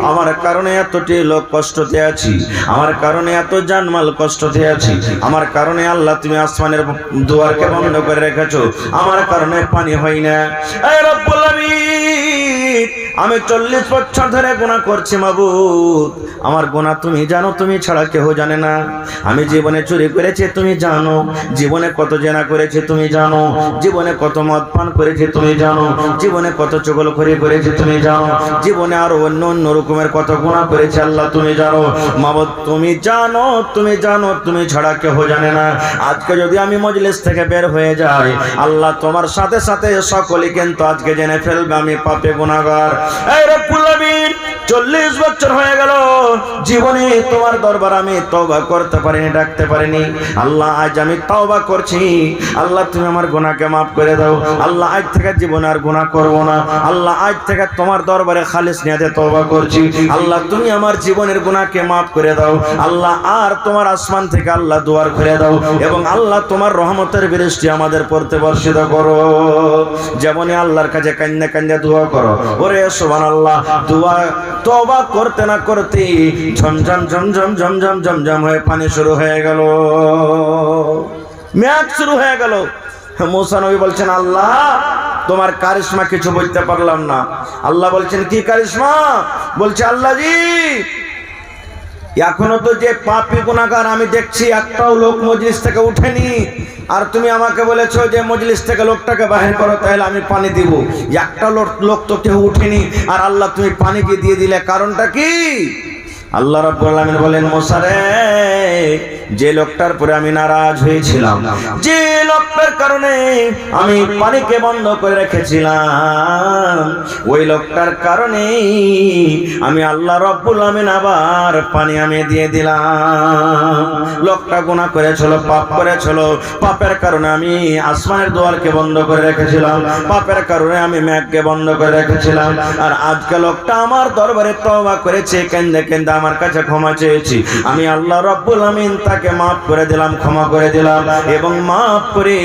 আমার কারণে এতটি লোক কষ্টতে আছি, আমার কারণে এত জানমাল কষ্টতে আছি, আমার কারণে আল্লাহ তুমি আসমানের দুয়ারকে বন্ধ করে রেখেছো, আমার কারণে পানি হয় না। এ রব্বুল আমিন, আমি 40 বছর ধরে গুনাহ করছি মাবুদ, আমার গুনাহ তুমি জানো, তুমি ছাড়া কেউ জানে না। আমি জীবনে চুরি করেছি তুমি জানো, জীবনে কত জেনা করেছি তুমি জানো, জীবনে কত মদ পান করেছি তুমি জানো, জীবনে কত চগলখড়ি করেছি তুমি জানো, জীবনে আরো অন্য অন্য রকমের কত গুনাহ করেছি আল্লাহ তুমি জানো। মাবুদ তুমি জানো, তুমি জানো, তুমি ছাড়া কেউ জানে না। আজকে যদি আমি মজলিস থেকে বের হয়ে যাই, আল্লাহ তোমার সাথে সাথে সকলেই কিন্তু আজকে জেনে ফেলবে আমি পাপী গুনাহগার। এই রব্বুল আমিন, 40 বছর হয়ে গেল, জীবনে তোমার দরবার আমি তওবা করতে পারিনি, ডাকতে পারিনি। আল্লাহ আজ আমি তওবা করছি, আল্লাহ তুমি আমার গুনাহকে মাফ করে দাও। আল্লাহ আজ থেকে জীবনে আর গুনাহ করব না। আল্লাহ আজ থেকে তোমার দরবারে খালিস নিয়তে তওবা করছি। আল্লাহ তুমি আমার জীবনের গুনাহকে মাফ করে দাও। আল্লাহ আর তোমার আসমান থেকে আল্লাহ দুয়ার খুলে দাও, এবং আল্লাহ তোমার রহমতের বৃষ্টি আমাদের পড়তে বর্ষিত করো। যেমনই আল্লাহর কাছে কান্না কান্না দোয়া করো, ওরে সুবহানাল্লাহ, দোয়া তওবা করতে না করতে ঝমঝম ঝমঝম ঝমঝম ঝমঝম হয়ে পানি শুরু হয়ে গেল, মেঘ শুরু হয়ে গেল। মুসা নবী বলছেন, আল্লাহ তোমার কারিশমা কিছু বুঝতে পারলাম না। আল্লাহ বলছেন, কি কারিশমা? বলছে, আল্লাহ জি, এখনো তো যে পাপী গুনাহগার আমি দেখছি একটাও লোক মজলিস থেকে উঠেনি, আর তুমি আমাকে বলেছো যে মজলিস থেকে লোকটাকে বাহির করো, তাহলে আমি পানি দিব। একটা লোক তো কেউ উঠেনি, আর আল্লাহ তুমি পানি দিয়ে দিলে, কারণটা কি? আল্লাহ রাব্বুল আলামিন বলেন, মুসা রে, যে লোকটার পরে আমি নারাজ হয়েছিলাম, যে লোকটার কারণে আমি পানিকে বন্ধ করে রেখেছিলাম, ওই লোকটার কারণে আমি আল্লাহ রাব্বুল আলামিন আবার পানি আমি দিয়ে দিলাম। লোকটা গুনাহ করেছিল, পাপ করেছিল, পাপের কারণে আমি আসমানের দুয়ারকে বন্ধ করে রেখেছিলাম, পাপের কারণে আমি মেঘকে বন্ধ করে রেখেছিলাম। আর আজকে লোকটা আমার দরবারে তওবা করেছে, কেন্দে কেন্দে আমার কাছে ক্ষমা চেয়েছি, আমি আল্লাহ রাব্বুল আমিন তাকে মাফ করে দিলাম, ক্ষমা করে দিলাম, এবং মাফ করে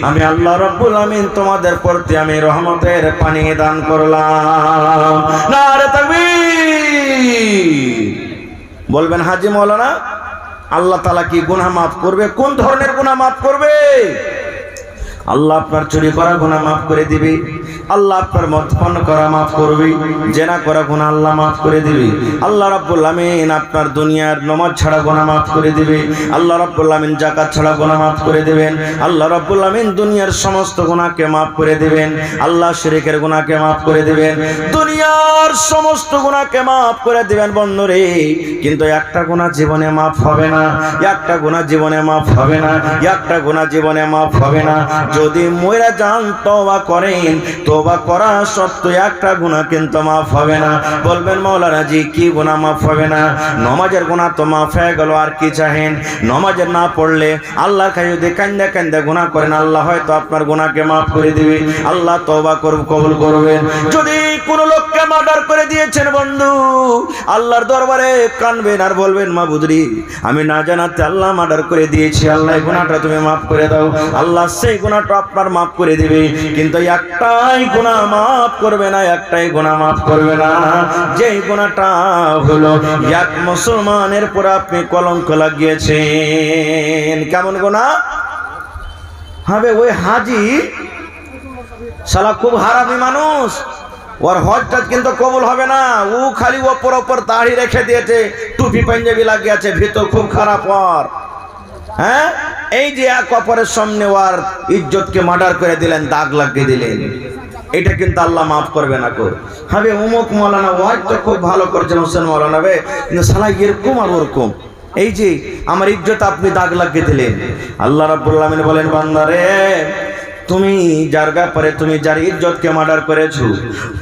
আমি আল্লাহ রাব্বুল আমিন তোমাদের প্রতি আমি রহমতের পানি দান করলাম। নারে তাকবীর। বলবেন, হাজী মাওলানা, আল্লাহ তাআলা কি গুনাহ মাফ করবে? কোন ধরনের গুনাহ মাফ করবে? আল্লাহ আপনার চুরি করা গুনাহ মাফ করে দিবে, আল্লাহ আপনার মদ্যপান করা মাফ করবে, জেনা করা গুনাহ আল্লাহ মাফ করে দিবে, আল্লাহ রাব্বুল আমিন আপনার দুনিয়ার নামাজ ছাড়া গুনাহ মাফ করে দিবে, আল্লাহ রাব্বুল আমিন যাকাত ছাড়া গুনাহ মাফ করে দিবেন, আল্লাহ রাব্বুল আমিন দুনিয়ার সমস্ত গুনাহকে মাফ করে দিবেন, আল্লাহ শিরকের গুনাহকে মাফ করে দিবেন, দুনিয়ার সমস্ত গুনাহকে মাফ করে দিবেন বন্ধুরে। কিন্তু একটা গুনাহ জীবনে মাফ হবে না, একটা গুনাহ জীবনে মাফ হবে না, একটা গুনাহ জীবনে মাফ হবে না। যদি মরে যান, তওবা করেন, তওবা করা সত্ত্বেও একটা গুনাহ কিন্তু মাফ হবে না। বলবেন, মাওলানা জি কি গুনাহ মাফ হবে না? নামাজের গুনাহ তো মাফ হয়ে গেল, আর কি চাহেন? নামাজের না পড়লে আল্লাহর কাছে যদি কান্দে কান্দে গুনাহ করেন, আল্লাহ হয়তো আপনার গুনাহকে মাফ করে দিবে, আল্লাহ তওবা কবুল করবেন। যদি কোন লোককে মার্ডার করে দিয়েছেন বন্ধু, আল্লাহর দরবারে কানবেন আর বলবেন, মাবুদরি আমি না জানাতে আল্লাহ মার্ডার করে দিয়েছি, আল্লাহ এই গুনাহটা তুমি মাফ করে দাও। আল্লাহ সেই গুনাহটা আপনার মাফ করে দিবে, কিন্তু একটাই গুনাহ মাফ করবে না, একটাই গুনাহ মাফ করবে না, যেই গুনাহটা হলো এক মুসলমানের পর আপনি কলঙ্ক লাগিয়েছেন। কেমন গুনাহ হবে? ওই হাজি শালা খুব হারামি মানুষ, ওর হজটা কিন্তু কবুল হবে না। ও খালি ওপর ওপর দাড়ি রেখে দিয়েছে, টুপি পাঞ্জাবি লাগিয়ে আছে, ভিতর খুব খারাপ ওর। হ্যাঁ, এই যে এক অপরের সামনে ওর ইজ্জতকে মার্ডার করে দিলেন, দাগ লাগিয়ে দিলেন, এটা কিন্তু আল্লাহ মাফ করবে না। হবে অমুক মাওলানা ওয়াজ তো খুব ভালো করছেন হোসেন মাওলানা বে, কিন্তু শালা এরকম আর ওরকম, এই যে আমার ইজ্জত আপনি দাগ লাগিয়ে দিলেন। আল্লাহ রাব্বুল আলামিন বলেন, বান্দারে তুমি যার ব্যাপারে তুমি যার ইজ্জতকে মার্ডার করেছো,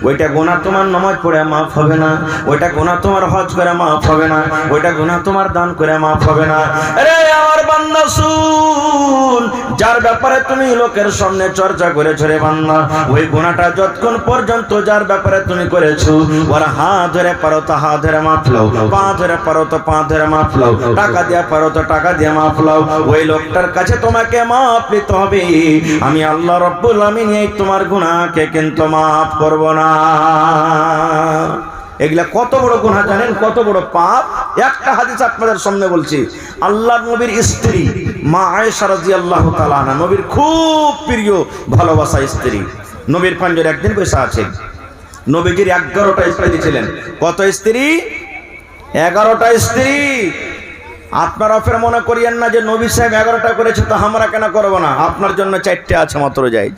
ওইটা গুনাহ তোমার নামাজ পড়ে মাফ হবে না, ওইটা গুনাহ তোমার হজ করে মাফ হবে না, ওইটা গুনাহ তোমার দান করে মাফ হবে না। আরে আমার বান্দা শুন, যার ব্যাপারে তুমি লোকের সামনে চর্চা করেছো রে বান্দা, ওই গুনাহটা যতক্ষণ পর্যন্ত যার ব্যাপারে তুমি করেছো, ওর হাত ধরে পারো তো হাত ধরে মাফ লাও, পা ধরে পারো তো পা ধরে মাফ লাও, টাকা দিয়ে পারো তো টাকা দিয়ে মাফ লাও, ওই লোকটার কাছে তোমাকে মাফ নিতে হবে। আমি আল্লাহ রাব্বুল আমিন এই তোমার গুনাহকে কিন্তু মাফ করব না। এগুলা কত বড় গুনাহ জানেন, কত বড় পাপ। একটা হাদিস আপনাদের সামনে বলছি। আল্লাহর নবীর স্ত্রী মা আয়েশা রাদিয়াল্লাহু তাআলা আনহা, নবীর খুব প্রিয় ভালোবাসা স্ত্রী, নবীর পাঞ্জরে একদিন বসে আছেন। নবীজির 11টা স্ত্রী ছিলেন। কত স্ত্রী? 11টা স্ত্রী। আপনারা ফের মনে করিয়েন না যে নবী সাহেব 11টা করেছে তো আমরা কেন করব না, আপনার জন্য 4টে আছে মাত্র। যাই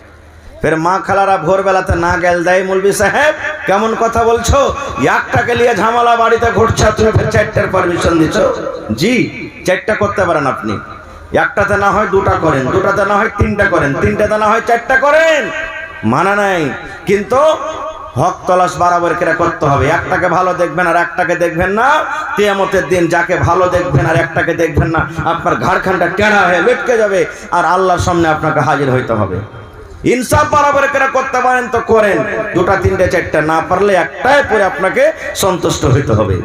ফের মা খালারা ভোরবেলাতে না গেল দেয়, মৌলভী সাহেব কেমন কথা বলছো, একটাকে নিয়ে ঝামেলা বাড়িতে ঘটছে, তুমি ফের 4টের পারমিশন দিচ্ছ? জি, 4টা করতে পারেন আপনি, একটাতে না হয় 2টা করেন, 2টাতে না হয় 3টা করেন, 3টাতে না হয় 4টা করেন, মানা নাই। কিন্তু হক তলাশ বরাবর করে করতে হবে। একটাকে ভালো দেখবেন আর একটাকে দেখবেন না, কিয়ামতের দিন যাকে ভালো দেখবেন আর একটাকে দেখবেন না, আপনার ঘাড়খানটা টেढ़ा হয়ে লটকে যাবে আর আল্লাহর সামনে আপনাকে হাজির হইতে হবে। ইনসাফ বরাবর করে করতে পারেন তো করেন, 2টা 3টে 4টা না পারলে একটাই পরে আপনাকে সন্তুষ্ট হইতে হবে।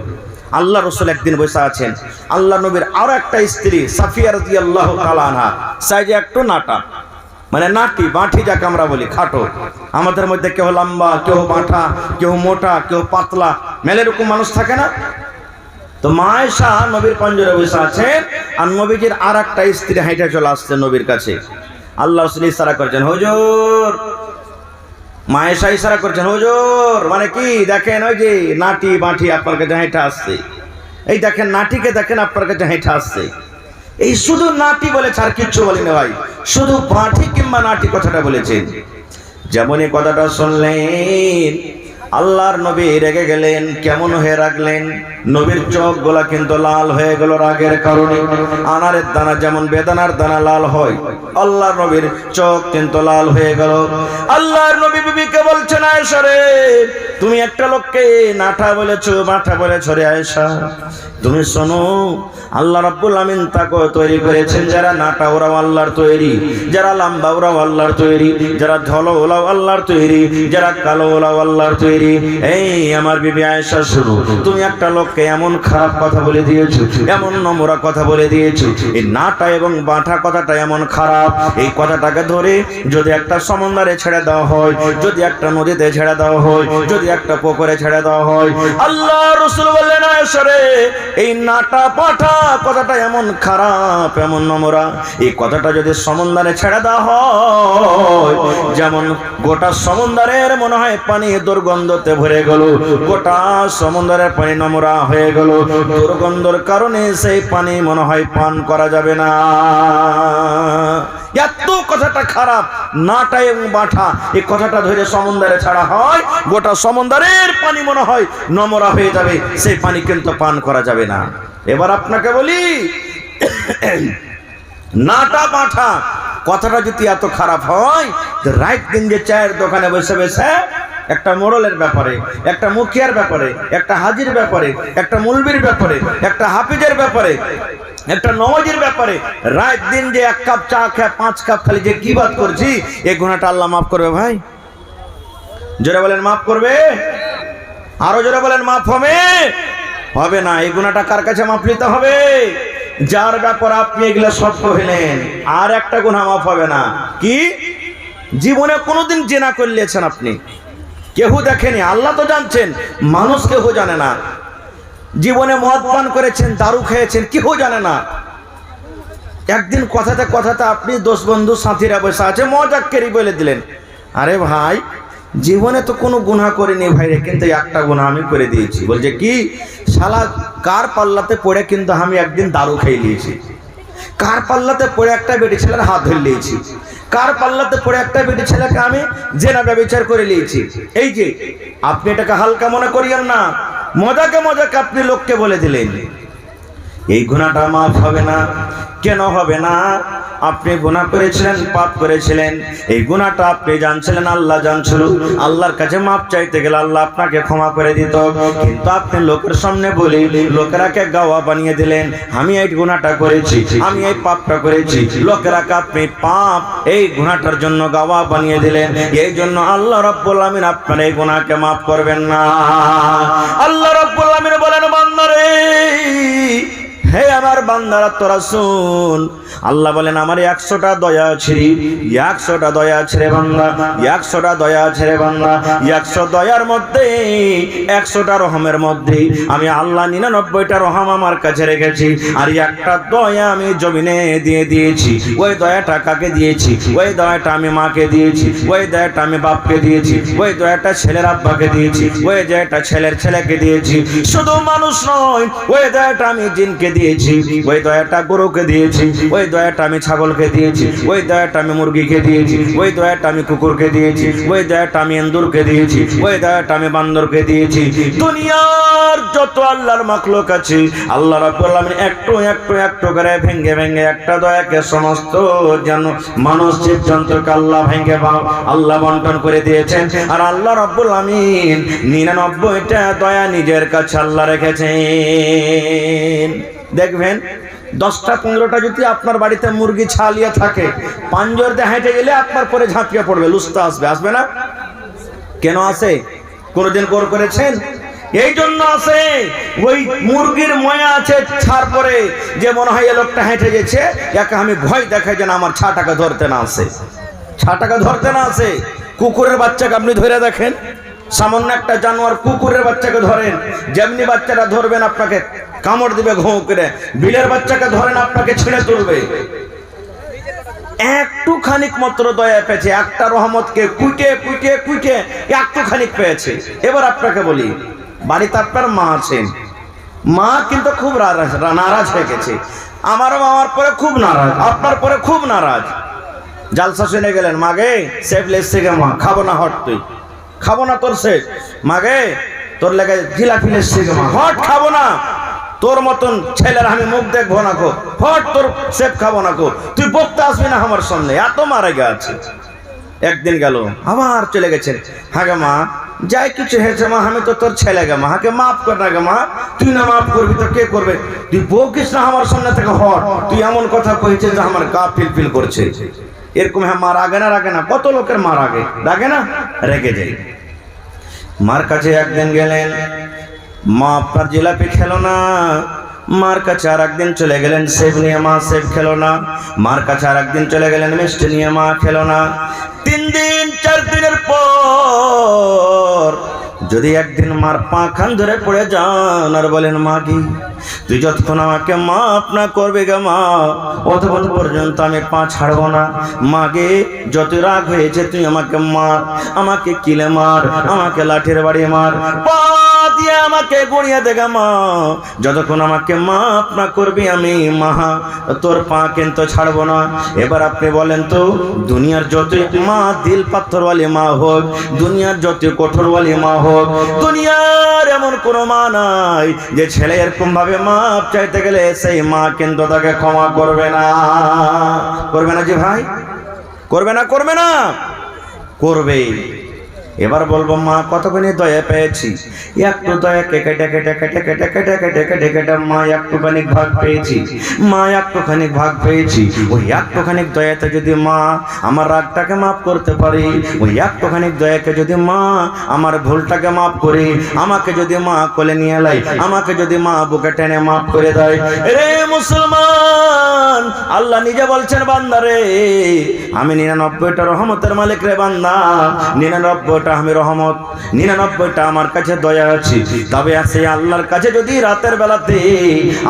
আল্লাহ রাসূল একদিন বসে আছেন, আল্লাহ নবীর আরো একটা স্ত্রী সাফিয়া রাদিয়াল্লাহু তাআলা আনহা, সাইজে একটু নাটা, মানে নাটি বাঁঠি যাকে আমরা বলি, খাটো। আমাদের মধ্যে কেউ লম্বা, কেউ বাঁঠা, কেউ মোটা, কেউ পাতলা, মেলে এরকম মানুষ থাকে না? তো মা আয়েশা নবীর পাঞ্জরে বসে আছেন, আর নবীজির আর একটা স্ত্রী হাঁটে চলে আসছে নবীর কাছে। আল্লাহ রাসূল ইশারা করছেন, হুজুর। মা আয়েশা ইশারা করছেন, হুজুর, মানে কি দেখেন ওই যে নাটি বাঁঠি আপনার কাছে হেঁটে আসছে, এই দেখেন নাটিকে দেখেন আপনার কাছে হেঁটে আসছে। এই শুধু নাটি বলেছে, আর কিচ্ছু বলেনি ভাই, শুধু বাঁঠি কিংবা নাটি কথাটা বলেছেন। যেমন এই কথাটা শুনলেন আল্লাহর নবী রেগে গেলেন। কেমন হয়ে রাখলেন? নবীর চোখ গুলা কিন্তু লাল হয়ে গেল রাগের কারণে। আনারের দানা যেমন বেদানার দানা লাল হয়, আল্লাহর নবীর চোখ কিন্তু লাল হয়ে গেল। আল্লাহর নবী বিবিকে বলছেন, আয়েশা রে, তুমি একটা লোককে নাঠা বলেছো, মাঠা বলেছো রে আয়েশা। তুমি শোনো, আল্লাহ রাব্বুল আমিন তাকে তৈরি করেছেন যারা নাটা ওরাও আল্লাহর তৈরি, যারা লম্বা ওরাও আল্লাহর তৈরি, যারা ধলো ওরাও আল্লাহর তৈরি, যারা কালো ওরাও আল্লাহর তৈরি। এই আমার বিবি আয়েশা, শুনো, তুমি একটা লোককে এমন খারাপ কথা বলে দিয়েছো, এমন নোংরা কথা বলে দিয়েছো। এই নাটা এবং বাঁঠা কথাটা এমন খারাপ, এই কথাটাকে ধরে যদি একটা সমুদ্রে ছেড়ে দেওয়া হয়, যদি একটা নদীতে ছেড়ে দেওয়া হয়, যদি একটা পুকুরে ছেড়ে দেওয়া হয়, আল্লাহ রাসূল বললেন, আয়েশা রে, এই নাটা পাঠা কথাটা এমন খারাপ, এমন নোংরা, এই কথাটা যদি সমুদ্রে ছেড়ে দেওয়া হয়, যেমন গোটা সমুদ্রের মনে হয় পানি দুর্গন্ধতে ভরে গেল, গোটা সমুদ্রের পানি নোংরা হয়ে গেল, দুর্গন্ধের কারণে সেই পানি মনে হয় পান করা যাবে না। এত কথাটা খারাপ, নাটা এবং বাঁঠা, এই কথাটা ধরে সমুদ্রে ছাড়া হয়, গোটা সমুদ্রের পানি মনে হয় নোংরা হয়ে যাবে, সেই পানি কিন্তু পান করা যাবে না। এবার আপনাকে বলি, নাটা বাঁঠা কথাটা যদি এত খারাপ হয়, রাইট দিন যে চায়ের দোকানে বসে বসে একটা মোড়লের ব্যাপারে, একটা মুখিয়ার ব্যাপারে, একটা হাজির ব্যাপারে, একটা মুলবির ব্যাপারে, একটা হাফিজের ব্যাপারে, একটা নওয়াজের ব্যাপারে রাত দিন যে এক কাপ চা খেয়ে 5 কাপ খালি যে গীবত করছি, এই গুনাহটা আল্লাহ মাফ করবে ভাই? জোরে বলেন মাফ করবে? আরো জোরে বলেন মাফ হবে? হবে না। এই গুনাহটা কার কাছে মাফ নিতে হবে? যার ব্যাপারে আপনি এগুলা সব কহিলেন। আর একটা গুনাহ মাফ হবে না। কি? জীবনে কোনোদিন জেনা করলেছেন আপনি, কেউ দেখেনি, আল্লাহ তো জানছেন, মানুষ কেউ জানে না। জীবনে মদ পান করেছেন, দারু খেয়েছেন, কেউ জানে না। একদিন কথাতে কথাতে আপনি 10 বন্ধু সাথীরা বসে আছে, মজাক করে বলে দিলেন, আরে ভাই, জীবনে তো কোনো গুনাহ করিনি ভাই রে, কিন্তু একটা গুনাহ আমি করে দিয়েছি। বলছে কি? শালা কার পাল্লাতে পড়ে কিন্তু আমি একদিন দারু খেয়ে নিয়েছি, কার পাল্লাতে পড়ে একটা বেটি ছেলের হাত ধরে নিয়েছি, কার পাল্লাতে পড়ে একটা বেটি ছেলেকে আমি জেনা ব্যভিচার করে নিয়েছি। এই যে আপনি এটাকে হালকা মনে করিয়েন না, মজাকে মজাকে আপনি লোককে বলে দিলেন। এই গুনাহটা মাফ হবে না। কেন হবে না? আপনি গুনাহ করেছিলেন, পাপ করেছিলেন, এই গুনাহটা আপনি জানছিলেন, আল্লাহ জানছিল। আল্লাহর কাছে মাপ চাইতে গেলে আল্লাহ আপনাকে ক্ষমা করে দিত, কিন্তু আপনি লোকের সামনে বলে লোকেরাকে গাওয়া বানিয়ে দিলেন, আমি এই গুনাহটা করেছি, আমি এই পাপটা করেছি। লোকেরাকে আপনি পাপ এই গুনাহটার জন্য গাওয়া বানিয়ে দিলেন। এই জন্য আল্লাহ রাব্বুল আমিন আপনার এই গুনাহকে মাফ করবেন না। আল্লাহ রাব্বুল আমিন বলেন, বান্দারে, হে আমার বান্দারা তোরা শুন। আল্লাহ বলেন, আমার 100টা দয়া আছে রে, 100টা দয়া আছে রে বান্দা, 100টা দয়া আছে রে বান্দা। 100 দয়ার মধ্যে, 100টা রহমের মধ্যে আমি আল্লাহ 99টা রহম আমার কাছে রেখেছি, আর একটা দয়া আমি জমিনে দিয়ে দিয়েছি। ওই দয়াটা কাকে দিয়েছি? ওই দয়াটা আমি মাকে দিয়েছি, ওই দয়াটা আমি বাপকে দিয়েছি, ওই দয়াটা ছেলের আব্বাকে দিয়েছি, ওই দয়াটা ছেলের ছেলেকে দিয়েছি। শুধু মানুষ নয়, ওই দয়াটা আমি জিনকে দিয়েছি, ওই দয়াটা গরুকে দিয়েছি, ওই দয়াটা আমি ছাগলকে দিয়েছি, ওই দয়াটা আমি মুরগিকে দিয়েছি, ওই দয়াটা আমি কুকুরকে দিয়েছি, ওই দয়াটা আমি এন্দুরকে দিয়েছি, ওই দয়াটা আমি বান্দরকে দিয়েছি। দুনিয়ার যত আল্লাহর মাখলুক আছে, আল্লাহ রাব্বুল আলামিন একটু একটু একটু করে ভেঙে ভেঙে একটা দয়াকে সমস্ত যেন মানুষ জীবজন্তুকে আল্লাহ ভেঙে আল্লাহ বন্টন করে দিয়েছেন। আর আল্লাহ রাব্বুল আলামিন 99টা দয়া নিজের কাছে আল্লাহ রেখেছেন। দেখবেন 10টা 15টা যদি আপনার বাড়িতে মুরগি ছালিয়ে থাকে, পাঞ্জর দিয়ে হেঁটে গেলে আপনার পরে ঝাঁপিয়ে পড়বে, লুস্তা আসবে, আসবে না? কেন আসে? কোনদিন গৌর করেছেন? এই জন্য আসে, ওই মুরগির ময়া আছে ছাড় পরে, যে মনে হয় এ লোকটা হেঁটে গেছে, একে আমি ভয় দেখাই যেন আমার ছাটাকে ধরতে না আসে, ছাটাকে ধরতে না আসে। কুকুরের বাচ্চাকে আপনি ধরে দেখেন, সামান্য একটা জানোয়ার কুকুরের বাচ্চাকে ধরেন, যেমনি বাচ্চাটা ধরবেন আপনাকে কামড় দিবে ঘুঁ করে। বিলের বাচ্চাকে ধরেন, আপনাকে ছিঁড়ে তুলবে। একটু খানিক মাত্র দয়া পেয়েছে, একটা রহমতকে কুইটে কুইটে কুইটে একটু খানিক পেয়েছে। এবার আপনাকে বলি, বাড়িতে আপনার মা আছেন, মা কিন্তু খুব নারাজ হয়ে গেছে। আমারও আমার পরে খুব নারাজ, আপনার পরে খুব নারাজ। জালসা শুনে গেলেন, মাগে সেফ লেস থেকে মা খাবো না, হট তুই খাবো না তোর সেব। মাগে তোর লেগে জিলাপি লেসছি গো মা, হট খাবো না। তোর মতন ছেলের আমি মুখ দেখবো না গো, হট তোর সেব খাবো না গো, তুই বকতে আসবি না আমার সামনে, এত মারা গেছে। একদিন গেল আবার চলে গেছেন। হ্যাঁ গে মা, যাই কিছু হয়েছে মা, আমি তো তোর ছেলে গে মা, হাকে মাফ কর না গে মা, তুই না মাফ করবি তো কে করবে, তুই বকিস না আমার সামনে থেকে, হট তুই এমন কথা কইছিস যে আমার গা ফিল করছে। এরকম হ্যাঁ মা রাগে না, রাগে না, কত লোকের মা রাগে, রাগে না, রেগে যাই। মার কাছে একদিন গেলেন, মা আপনার জিলাপি খেলো না। মার কাছে আর একদিন চলে গেলেন, সেব নিয়ে, মা সেব খেলো না। মার কাছে আর একদিন চলে গেলেন, মিষ্টি নিয়ে, মা খেলো না। 3 দিন 4 দিনের পর যদি একদিন মার পা খান ধরে পড়ে যান আর বলেন মা কি তুই যতক্ষণ আমাকে মাফ না করবে গে মা, অতক্ষণ পর্যন্ত আমি পা ছাড়বো না। মাগে যত রাগ হয়েছে তুই আমাকে মার, আমাকে কিলে মার, আমাকে লাঠির বাড়ি মার, পা দিয়ে আমাকে গড়িয়ে দেগা মা, যতক্ষণ আমাকে মাফ না করবি আমি মা তোর পা কিন্তু ছাড়বো না। এবার আপনি বলেন তো, দুনিয়ার যত মা দিল পাথরওয়ালি মা হোক, দুনিয়ার যত কঠোরওয়ালি মা হোক, দুনিয়ার এমন কোনো মা নাই যে ছেলে এরকম ভাবে মাপ চাইতে গেলে সেই মা কিন্তু তাকে ক্ষমা করবে না। করবে না যে ভাই, করবে না, করবে না, করবে। এবার বলবো মা কতখানি দয়া পেয়েছি, একটু দয়া কেটে কেটে কেটে কেটে কেটে কেটে কেটে কেটে মা একটুখানি ভাগ পেয়েছি, মা একটুখানি ভাগ পেয়েছি। ওই একটুখানি দয়াতে যদি মা আমার রাগটাকে মাফ করতে পারি, ওই একটুখানি দয়াকে যদি মা আমার ভুলটাকে মাফ করি, আমাকে যদি মা কোলে নিয়ে লাই, আমাকে যদি মা বুকে টেনে মাফ করে দেয়, রে মুসলমান আল্লাহ নিজে বলছেন বান্দারে আমি 99টা রহমতের মালিক রে বান্দা, 99টা আমি রহমত, 99টা আমার কাছে দয়া আছে। তবে আছে আল্লাহর কাছে যদি রাতের বেলাতে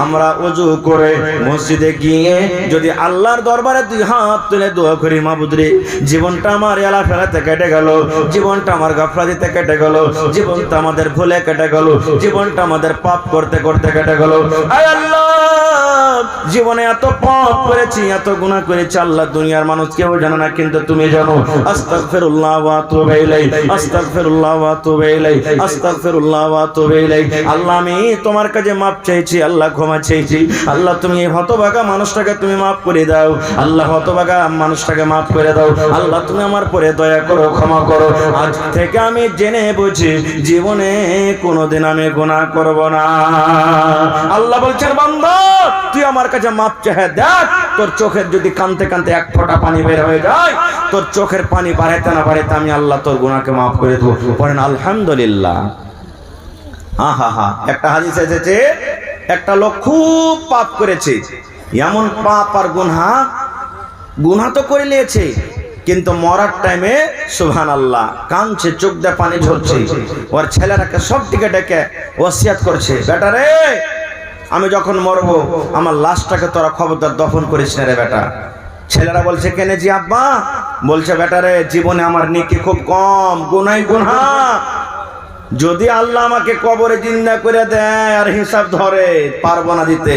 আমরা ওযু করে মসজিদে গিয়ে যদি আল্লাহর দরবারে 2 হাত তুলে দোয়া করি, মাবুদ রে জীবনটা আমার এলা ফেলাতে কেটে গেল, জীবনটা আমার গাফলাতিতে কেটে গেল, জীবনটা আমাদের ভুলে কেটে গেল, জীবনটা আমাদের পাপ করতে করতে কেটে গেল। আয় আল্লাহ জীবনে এত পাপ করেছি, এত গুনাহ করেছি আল্লাহ দুনিয়ার মানুষ কেউ জানে না, কিন্তু তুমি জানো। আস্তাগফিরুল্লাহ ওয়া আতুবু ইলাইহি, আস্তাগফিরুল্লাহ ওয়া আতুবু ইলাইহি, আস্তাগফিরুল্লাহ ওয়া আতুবু ইলাইহি। আল্লাহ আমি তোমার কাছে মাপ চাইছি, আল্লাহ ক্ষমা চাইছি। আল্লাহ তুমি এই হতভাগা মানুষটাকে তুমি মাফ করে দাও, আল্লাহ হতভাগা মানুষটাকে মাফ করে দাও। আল্লাহ তুমি আমার পরে দয়া করো, ক্ষমা করো। আজ থেকে আমি জেনে বুঝি জীবনে কোনোদিন আমি গুনাহ করব না। আল্লাহ বলছেন বান্দা তুই আমার কাছে মাপ চেয়ে দেখ, তোর চোখের যদি কানতে কানতে 1 ফোঁটা পানি বের হয়ে যায়, তোর চোখের পানি বাড়াইতে না বাড়াইতে আমি আল্লাহ তোর গুনাহকে মাফ করে দেব। পড়েন আলহামদুলিল্লাহ। হা হা। একটা হাদিস এসেছে একটা লোক খুব পাপ করেছে, এমন পাপ আর গুনাহ তো করে নিয়েছে, কিন্তু মরার টাইমে সুবহানাল্লাহ কাঁদছে, চোখ দিয়ে পানি ঝরছে। ওর ছেলেরাকে সব দিকে ডেকে ওসিয়াত করছে, বেটা রে আমি যখন মরবো আমার লাশটাকে তোরা খবরদার দফন করিস না রে বেটা। ছেলেরা বলছে কেন জি আব্বা? বলছে বেটা রে জীবনে আমার নেকি খুব কম, গুনাহ যদি আল্লাহ আমাকে কবরে জিন্দা করে দেয় আর হিসাব ধরে পারবো না দিতে,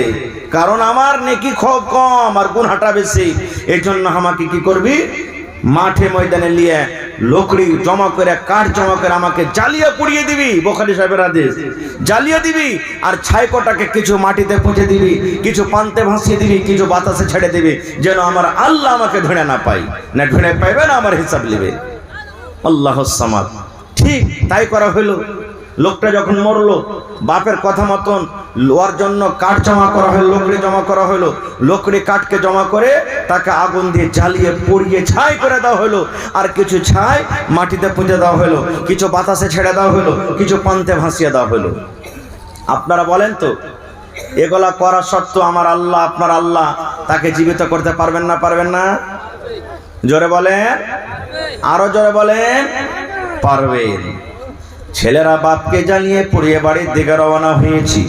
কারণ আমার নেকি খুব কম আর গুনাহটা বেশি। এই জন্য আমাকে কি করবি, মাঠে ময়দানে নিয়ে লকড়ি জমা করে, কাঠ জমা করে আমাকে জ্বালিয়ে পুড়িয়ে দিবি, বুখারী সাহেবের হাদিস, জ্বালিয়ে দিবি। আর ছাইকোটাকে কিছু মাটিতে পুঁতে দিবি, কিছু পান্তে ভাসিয়ে দিবি, কিছু বাতাসে ছেড়ে দিবি, যেন আমার আল্লাহ আমাকে ধরে না পাই, না ধরে পাইবে না আমার হিসাব নেবে। আল্লাহুস সামাদ। ঠিক তাই করা হইল। লোকটা যখন মরলো, বাপের কথা মতন লোয়ার জন্য কাঠ জমা করা হলো, লকড়ি জমা করা হলো। লকড়ি কাঠকে জমা করে তাকে আগুন দিয়ে জ্বালিয়ে পুড়িয়ে ছাই করে দেওয়া হলো। আর কিছু ছাই মাটিতে পুঁতে দেওয়া হলো, কিছু বাতাসে ছেড়ে দেওয়া হলো, কিছু পান্তে ভাসিয়ে দেওয়া হলো। আপনারা বলেন তো এগুলা করা সত্ত্বেও আমার আল্লাহ, আপনার আল্লাহ তাকে জীবিত করতে পারবেন না? পারবেন না? জোরে বলেন, আরো জোরে বলেন, পারবেন। ছেলেরা বাপকে জ্বালিয়ে পুড়িয়ে বাড়ির দিকে রওনা হয়েছি,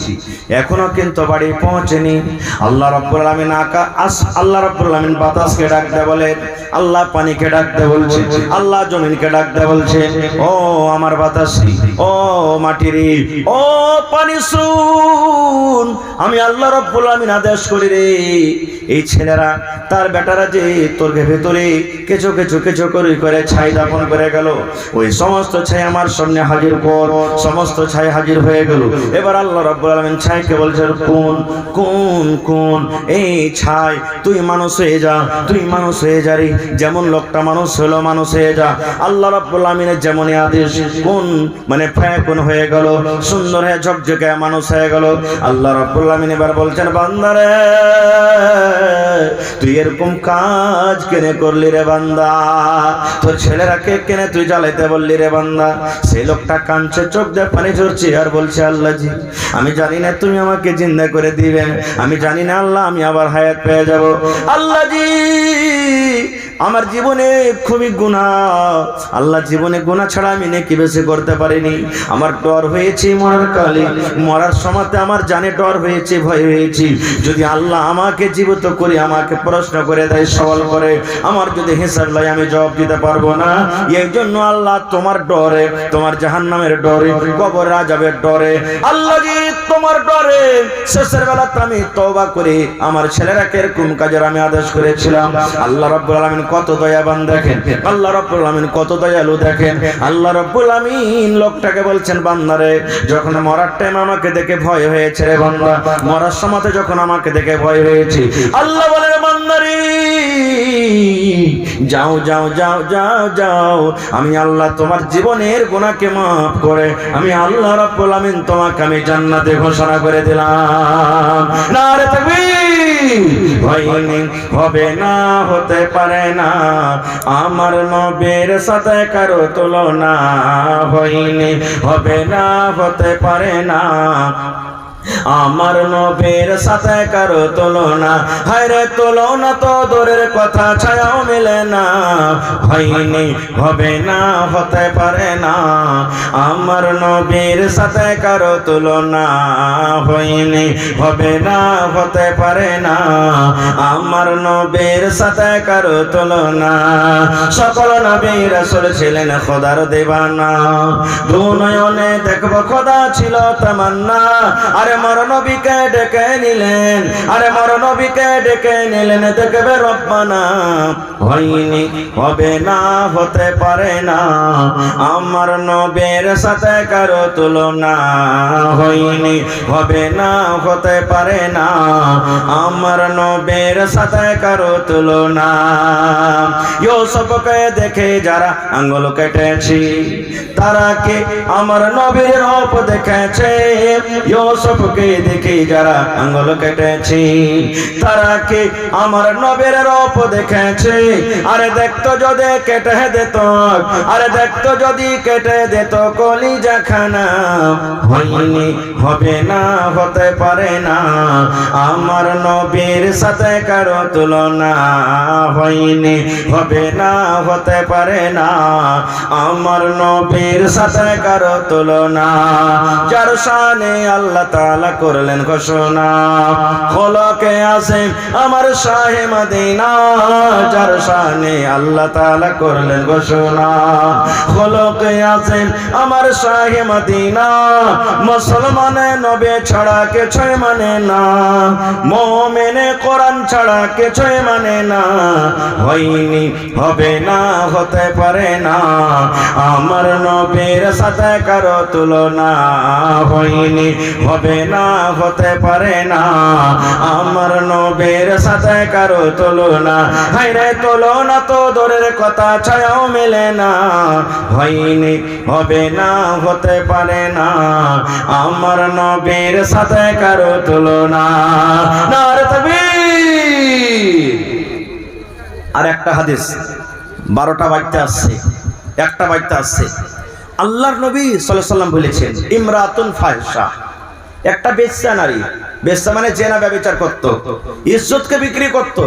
এখনো কিন্তু বাড়ি পৌঁছেনি। আল্লাহ রাব্বুল আলামিন আল্লাহ রাব্বুল আলামিন বাতাসকে ডাকতে বলেন, আল্লাহ পানিকে ডাকতে বলছে, আল্লাহ জমিনকে ডাকতে বলছে, ও আমার বাতাসি, ও মাটিরে, ও পানি শুন, আমি আল্লাহ রাব্বুল আলামিন আদেশ করি রে, এই ছেলেরা তার বেটারা যে তোর ভেতরে কিছু করে ছাই দাপন করে গেল, ওই সমস্ত ছাই আমার সামনে হাজির কর। সমস্ত ছাই হাজির হয়ে গেল। এবার আল্লাহ রাব্বুল আলামিন ছাইকে বলছে, কোন এই ছাই, তুই মানুষ হয়ে যা, তুই মানুষ হয়ে যা রে, যেমন লোকটা মানুষ হলো মানুষ হয়ে যা। আল্লাহ রাব্বুল আলামিনের যেমনই আদেশ, কোন মানে ফায়াকুন হয়ে গেল, সুন্দর হয়ে ঝকঝকে মানুষ হয়ে গেল। আল্লাহ রাব্বুল আলামিন এবার বলছেন, বান্দারে তুই এরকম কাজ কেনে করলি রে বান্দা, তোর ছেলেরাকে কেনে তুই জ্বালাইতে বললি রে বান্দা। সেই লোকটা কাঁদছে, চোখ দিয়ে পানি ঝরছে আর বলছে, আল্লাহ জি আমি জানি না তুমি আমাকে জিন্দা করে দিবে, আমি জানি না আল্লাহ আমি আবার হায়াত পেয়ে যাব। আল্লাহ জি আমার জীবনে খুবই গুনাহ, আল্লাহ জীবনে গুনাহ ছাড়া আমি নেকি বেশি করতে পারিনি। আমার ডর হয়েছে মরার কালে, মরার সময়তে আমার জানে ডর হয়েছে, ভয় হয়েছে। যদি আল্লাহ আমাকে জীবিত করে আমাকে প্রশ্ন করে দেয়, সওয়াল করে, আমার যদি হিসাব লয় আমি জবাব দিতে পারবো না। এই জন্য আল্লাহ তোমার ডরে, তোমার জাহান্নামের ডরে, কবর আযাবের ডরে, আল্লাহ জি তোমার ডরে শেষের বেলাতে আমি তওবা করে আমার ছেলেরাকে এরকম কাজের আমি আদেশ করেছিলাম। আল্লাহ রাব্বুল আলামিন কত দয়াবান দেখেন, আল্লাহ রাব্বুল আলামিন কত দয়ালু দেখেন। আল্লাহ রাব্বুল আলামিন লোকটাকে বলছেন, বান্দারে যখন মরার টাইম আমাকে দেখে ভয় হয়েছে রে বান্দা, মরার সময়তে যখন আমাকে দেখে ভয় হয়েছে, আল্লাহ বলেন বান্দারে যাও যাও যাও যাও যাও, আমি আল্লাহ তোমার জীবনের গুনাহকে মাফ করে আমি আল্লাহ রাব্বুল আলামিন তোমাকে আমি জান্নাতে ঘোষণা করে দিলাম। নারে তাকবীর। হয়নি হবে না, হতে পারে না, আমার নবীর সাথে কারো তুলনা, হয়নি হবে না, হতে পারে না, আমার নবীর সাথে কারো তুলনা, হায়রে তুলনা তো দূরের কথা, ছায়াও মেলে না, হয়নি হবে না, হতে পারে না, আমার নবীর সাথে কারো তুলনা, হয়নি হবে না, হতে পারে না, আমার নবীর সাথে কারো তুলনা। সকল নবী রাসূল ছিলেন খোদার দিওয়ানা, দু নয়নে দেখবো খোদা ছিল তামান্না। আরে মর নবীকে ডেকে নিলেন, আরে মর নবীকে ডেকে নিলেন, দেখবে রব্বানা, হয়নি হবে না, হতে পারে না, আমার নবীর সাথে কারো তুলনা, হয়নি হবে না, হতে পারে না, আমার নবীর সাথে কারো তুলনা। ইউসুফকে দেখে যারা আঙ্গুল কেটেছি, তারা কি আমার নবীর রূপ দেখেছে? ইউসুফকে দেখে যারা আঙ্গুল কেটেছি, তারা কি আমার নবীর রূপ দেখেছে? আরে দেখতো যদি কেটে দিত, আরে দেখতো যদি কেটে দিত কলিজা খানা, হয়নি হবে না, হতে পারে না, আমার নবীর সাথে কারো তুলনা, হয়নি হবে না, হতে পারে না, আমার নবীর সাথে কারো তুলনা। যার শানে আল্লাহ তাআলা করলেন ঘোষণা, খোলকে আসে আমার শাহে মদিনা, যার শানে আল্লাহ তাআলা করলেন ঘোষণা, খোলকে আসে আমার শাহে মদিনা, মুসলমানে নবী ছাড়া কিছুই মানে না, মুমিনে কোরআন ছাড়া কিছুই মানে না, হয়নি হবে না, হতে পারে না, আমার নবীর সাথে কারো তুলনা, হয়নি হবে না, হতে পারে না, আমার নবীর সাথে কারো তুলনা, হায়রে তুলনা তো দূরের কথা, ছায়াও মেলে না, হয়নি হবে না, হতে পারে না, আমার নবীর সাথে কারো তুলনা। নারে তাকবীর। আর একটা হাদিস 12টা বাজতে আসছে, একটা বাজতে আসছে, আল্লাহর নবী সাল্লাল্লাহু আলাইহি ওয়াসাল্লাম বলেছেন, ইমরাতুন ফাহিশা, একটা বেশ্যা নারী, বেশ্যা মানে জেনা ব্যভিচার করত, ইজ্জতকে বিক্রি করত,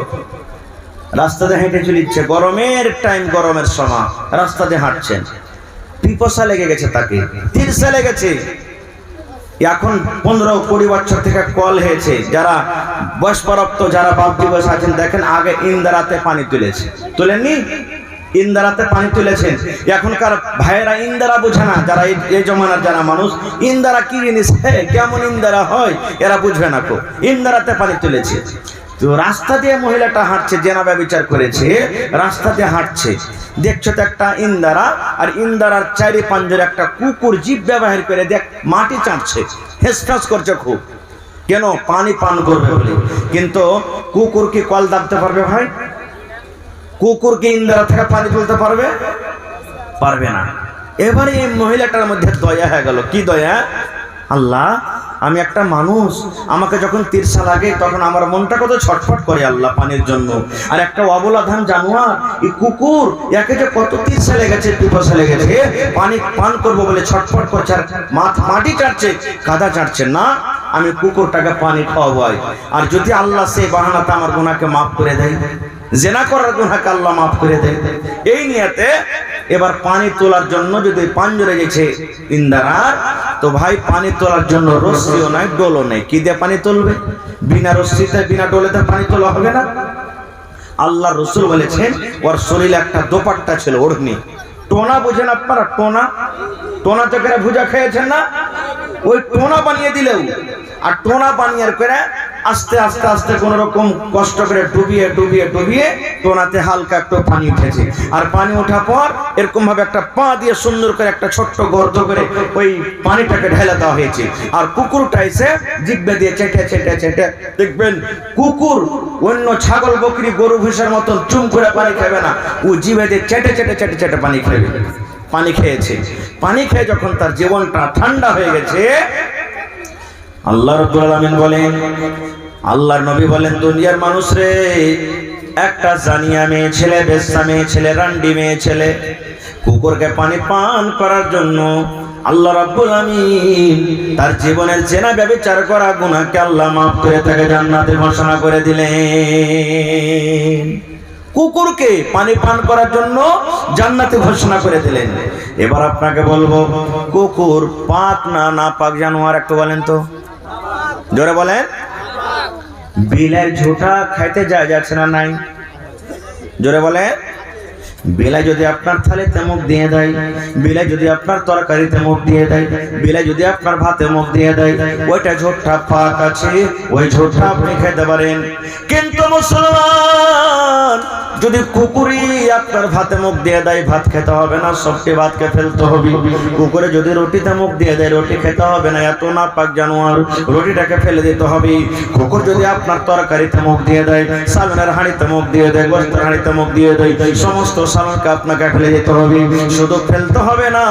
রাস্তাতে হেঁটে চলিচ্ছে, গরমের টাইম, গরমের সময় রাস্তাতে হাঁটছেন, পিপাসা লেগে গেছে, তাকে তিরসা লেগেছে। এখন 15-20 বছর থেকে কল হয়েছে, যারা বয়স্কপ্রাপ্ত, যারা বাপ দিবস আছেন, দেখেন আগে ইন্দারাতে পানি তুলেছে, তুলেননি? ইন্দারাতে পানি তুলেছেন। এখনকার ভাইয়েরা ইন্দারা বুঝে না, যারা এই জমানার যারা মানুষ, ইন্দারা কি জিনিস, কেমন ইন্দারা হয় এরা বুঝবে না। ইন্দারাতে পানি তুলেছে, তো রাস্তা দিয়ে মহিলাটা হাঁটছে, জেনা ব্যভিচার করেছে, রাস্তা দিয়ে হাঁটছে, দেখছো তো একটা ইন্দারা, আর ইন্দারার চারি পাঞ্জরে একটা কুকুর জীব ব্যবহার করে দেখ মাটি চাটছে, হেসফাস করছে খুব, কেন? পানি পান করবে বলে। কিন্তু কুকুর কি কল দাবতে পারবে ভাই? কুকুর কি ইন্দারা থেকে পানি তুলতে পারবে? পারবে না। এবারে এই মহিলাটার মধ্যে দয়া হয়ে গেল। কি দয়া? আল্লাহ, আমি একটা মানুষ, আমাকে যখন তিরসা লাগে তখন আমার মনটা কত ছটফট করে আল্লাহ পানির জন্য। আর একটা অবলাধান জানোয়ার, এই কুকুর, একে যে কত তিরসা লেগেছে, পিপাসা লেগেছে, পানি পান করবো বলে ছটফট করছে, আর মাটি চাটছে, কাদা চাটছে না, আমি কুকুরটাকে পানি খাওয়াবো। আর যদি আল্লাহ সেই বাহানাতে আমার গুনাহকে মাফ করে দেয়, জেনা করার গুনাহকে আল্লাহ মাফ করে দেয়, এই নিয়তে এবার পানি তোলার জন্য যদি পাঞ্জরে গেছে ইন্দারা, তো ভাই পানি তোলার জন্য রশ্মিও নাই, ডোলও নাই। কি দিয়ে পানি তুলবে? বিনা রশ্মিতে বিনা ডোলেতে পানি তোলা হবে না। আল্লাহ রসুল বলেছেন ওর শরীরে একটা দোপাট্টা ছিল, ওড়নি। টোনা বোঝেন আপনারা? টোনা, টোনা চকেরা ভুজা খেয়েছেন না? ওই টোনা বানিয়ে দিলেও, আর টোনা বানিয়ে করে আস্তে আস্তে আস্তে কোন রকম কষ্ট করে ডুবিয়ে ডুবিয়ে ডুবিয়ে টোনাতে হালকা একটু পানি উঠেছে। আর পানি ওঠার পর এরকম ভাবে একটা পা দিয়ে সুন্দর করে একটা ছোট্ট গর্ত করে ওই পানিটাকে ঢেলে দেওয়া হয়েছে। আর কুকুরটা এসে জিব্বে দিয়ে চেটে চেটে চেটে, দেখবেন কুকুর অন্য ছাগল বকরি গরু ভুষের মতন চুম করে পানি খাবে না, ও জিভে দিয়ে চেটে চেটে চেটে চেটে পানি খাবে। পানি খেয়েছে, পানি খেয়ে যখন তার জীবনটা ঠান্ডা হয়ে গেছে, আল্লাহ রাব্বুল আলামিন বলেন, আল্লাহর নবী বলেন, দুনিয়ার মানুষ রে, একটা জানিয়া মেয়ে ছেলে, বেশ্যা মেয়ে ছেলে, রান্ডি মেয়ে ছেলে কুকুরকে পানি পান করার জন্য আল্লাহ রাব্বুল আলামিন তার জীবনের জেনা ব্যভিচার করা গুনাহকে আল্লাহ মাফ করে তাকে জান্নাতে ঘোষণা করে দিলেন। কুকুরকে পানি পান করার জন্য জান্নাতে ঘোষণা করে দিলেন। এবার আপনাকে বলবো, কুকুর পাক না নাপাক জানোয়ার? একটু বলেন তো, জোরে বলেন। বিলের ঝুটা খাইতে যায় যাচ্ছে না নাই? জোরে বলে। বিলাই যদি আপনার থালিতে মুখ দিয়ে দেয়, বিলাই যদি আপনার তরকারিতে মুখ দিয়ে দেয়, বিলাই যদি আপনার ভাতে মুখ দিয়ে দেয়, ওইটা ঝোটটা পাক আছে, ওই ঝোটটা আপনি খেতে পারেন। কিন্তু মুসলমান, যদি কুকুরই আপনার ভাতে মুখ দিয়ে দেয়, ভাত খেতে হবে না, সবটি ভাতকে ফেলতে হবে। কুকুরে যদি রুটিতে মুখ দিয়ে দেয়, রুটি খেতে হবে না, এত না পাক জানোয়ার, রুটিটাকে ফেলে দিতে হবে। কুকুর যদি আপনার তরকারিতে মুখ দিয়ে দেয়, সালনের হাঁড়িতে মুখ দিয়ে দেয়, গোস্তের হাঁড়িতে মুখ দিয়ে দেয়, সমস্ত সালনকে আপনাকে ফেলে দিতে হবে, শুধু ফেলতে হবে না।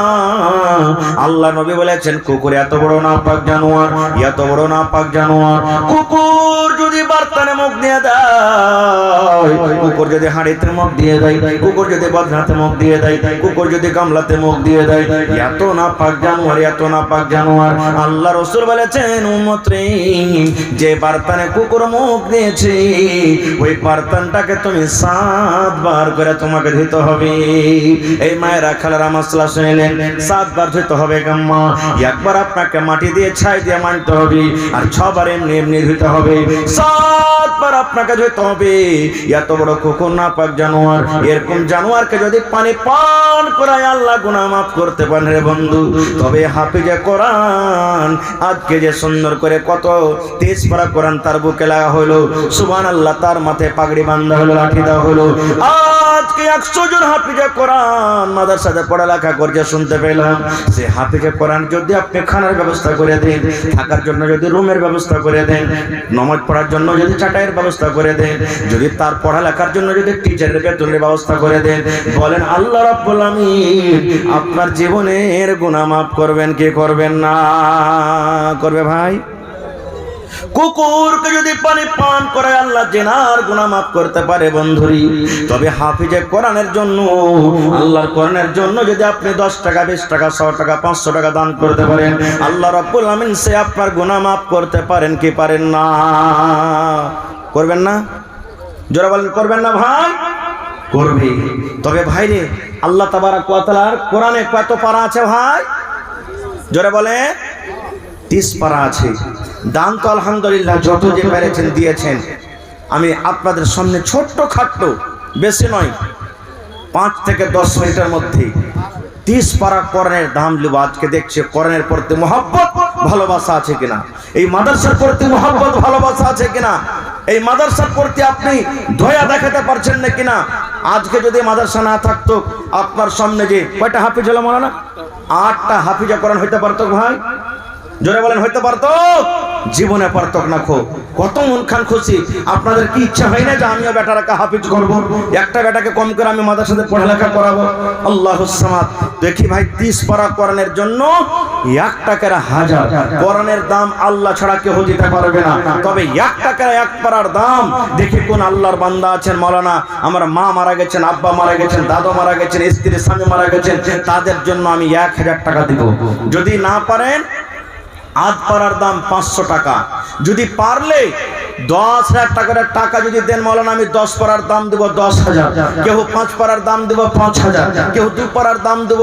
আল্লাহ নবী বলেছেন, কুকুর এত বড় না পাক জানোয়ার, এত বড় না পাক জানোয়ার। কুকুর যদি বার্তানে মুখ দিয়ে দেয়, কুকুর যদি হাঁড়িতে মুখ দিয়ে দেয়, কুকুর যদি বদনাতে মুখ দিয়ে দেয়, কুকুর যদি গামলাতে মুখ দিয়ে দেয়, এত না পাক জানোয়ার, এত না পাক জানোয়ার। আল্লাহ রাসূল বলেছেন, উম্মত রে, যে বার্তানে কুকুর মুখ দিয়েছে, ওই বার্তানটাকে তুমি 7 বার করে তোমাকে ধুতে হবে। এই মায়েরা খালারা মাসলা শুনলেন, 7 বার ধুতে হবে গাম্মা। একবার আপনাকে মাটি দিয়ে ছাই দিয়ে মানতে হবে, আর 6 বার এমনি এমনি ধুতে হবে, 7 বার আপনাকে ধুতে হবে। এত বড় কুকুর না পাক জানোয়ার, এরকম জানোয়ারকে যদি পানি পান করায় আল্লাহ গুনাহ মাফ করতে পারেন রে বন্ধু। তবে হাফিজে কোরআন আজকে যে সুন্দর করে কত 23 পারা কোরআন তার বুকে লাগা হলো, সুবহানাল্লাহ, তার মাথায় পাগড়ি বাঁধা হলো, লাঠি দেওয়া হলো। আজকে 100 জন হাফিজে কোরআন মাদ্রাসাতে পড়ালেখা করছে শুনতে পেলাম। সে হাফিজে কোরআন যদি আপনি খানার ব্যবস্থা করে দেন, থাকার জন্য যদি রুমের ব্যবস্থা করে দেন, নামাজ পড়ার জন্য যদি চাটাইয়ের ব্যবস্থা করে দেন, যদি তার পড়ালেখার জন্য যদি টিচারের বেতনের ব্যবস্থা করে দেন, বলেন আল্লাহ রাব্বুল আলামিন আপনার জীবনের গুনাহ মাফ করবেন কি করবেন না? করবে ভাই। কুকুরকে যদি পানি পান করে আল্লাহ জেনার গুনাহ মাফ করতে পারে বন্ধুরি, তবে হাফিজে কোরআনের জন্য, আল্লাহর কোরআনের জন্য যদি আপনি 10 টাকা, 20 টাকা, 100 টাকা, 500 টাকা দান করতে পারেন, আল্লাহ রাব্বুল আমিন সে আপনার গুনাহ মাফ করতে পারেন কি পারেন না? করবেন না? জোরে বলেন, করবেন না ভাই? করবে। তবে ভাই রে, আল্লাহ তাবারক ওয়া তাআলার কোরআনে কত পারা আছে ভাই? জোরে বলে। 30 পারা আছে। দান তো আলহামদুলিল্লাহ যত যে পেরেছেন দিয়েছেন। আমি আপনাদের সামনে ছোট্ট খাট্ট, বেশি নয়, 5 থেকে 10 মিনিটের মধ্যে 30 পারা কোরআনের দাম লিব। আজকে দেখছে কোরআনের প্রতি মহব্বত ভালোবাসা আছে কিনা, এই মাদ্রাসার প্রতি মহব্বত ভালোবাসা আছে কিনা, এই মাদ্রাসার প্রতি আপনি দয়া দেখাতে পারছেন না কিনা? আজকে যদি মাদ্রাসা না থাকতো, আপনার সামনে যে কয়টা হাফিজ হলো মাওলানা? 8টা হাফিজা কোরআন হইতে পারতো ভাই? জোরে বলেন, হইতে পারতো? জীবনে পারতো না। কত মন খান খুশি। আপনাদের কি ইচ্ছা হয় না যে আমিও বেটাটাকে হাফিজ করব, একটা বেটাকে কম করে আমি মাদ্রাসাতে পড়ালেখা করাবো? আল্লাহুস সামাদ। দেখি ভাই, 30 পারা কোরআনের জন্য 1 টাকার 1000। কোরআনের দাম আল্লাহ ছাড়া কেউ দিতে পারবে না। তবে 1 টাকার 1 পারার দাম দেখি কোন আল্লাহর বান্দা আছেন মাওলানা, আমার মা মারা গেছেন, আব্বা মারা গেছেন, দাদু মারা গেছেন, স্ত্রী স্বামী মারা গেছেন, তাদের জন্য আমি 1000 টাকা দিব। যদি না পারেন, আধ পারার দাম 500 টাকা। যদি পারলে 10,000 টাকার টাকা যদি দেন মাওলানা, আমি 10 পারার দাম দেব 10,000, কেউ 5 পারার দাম দেব 5,000, কেউ 2 পারার দাম দেব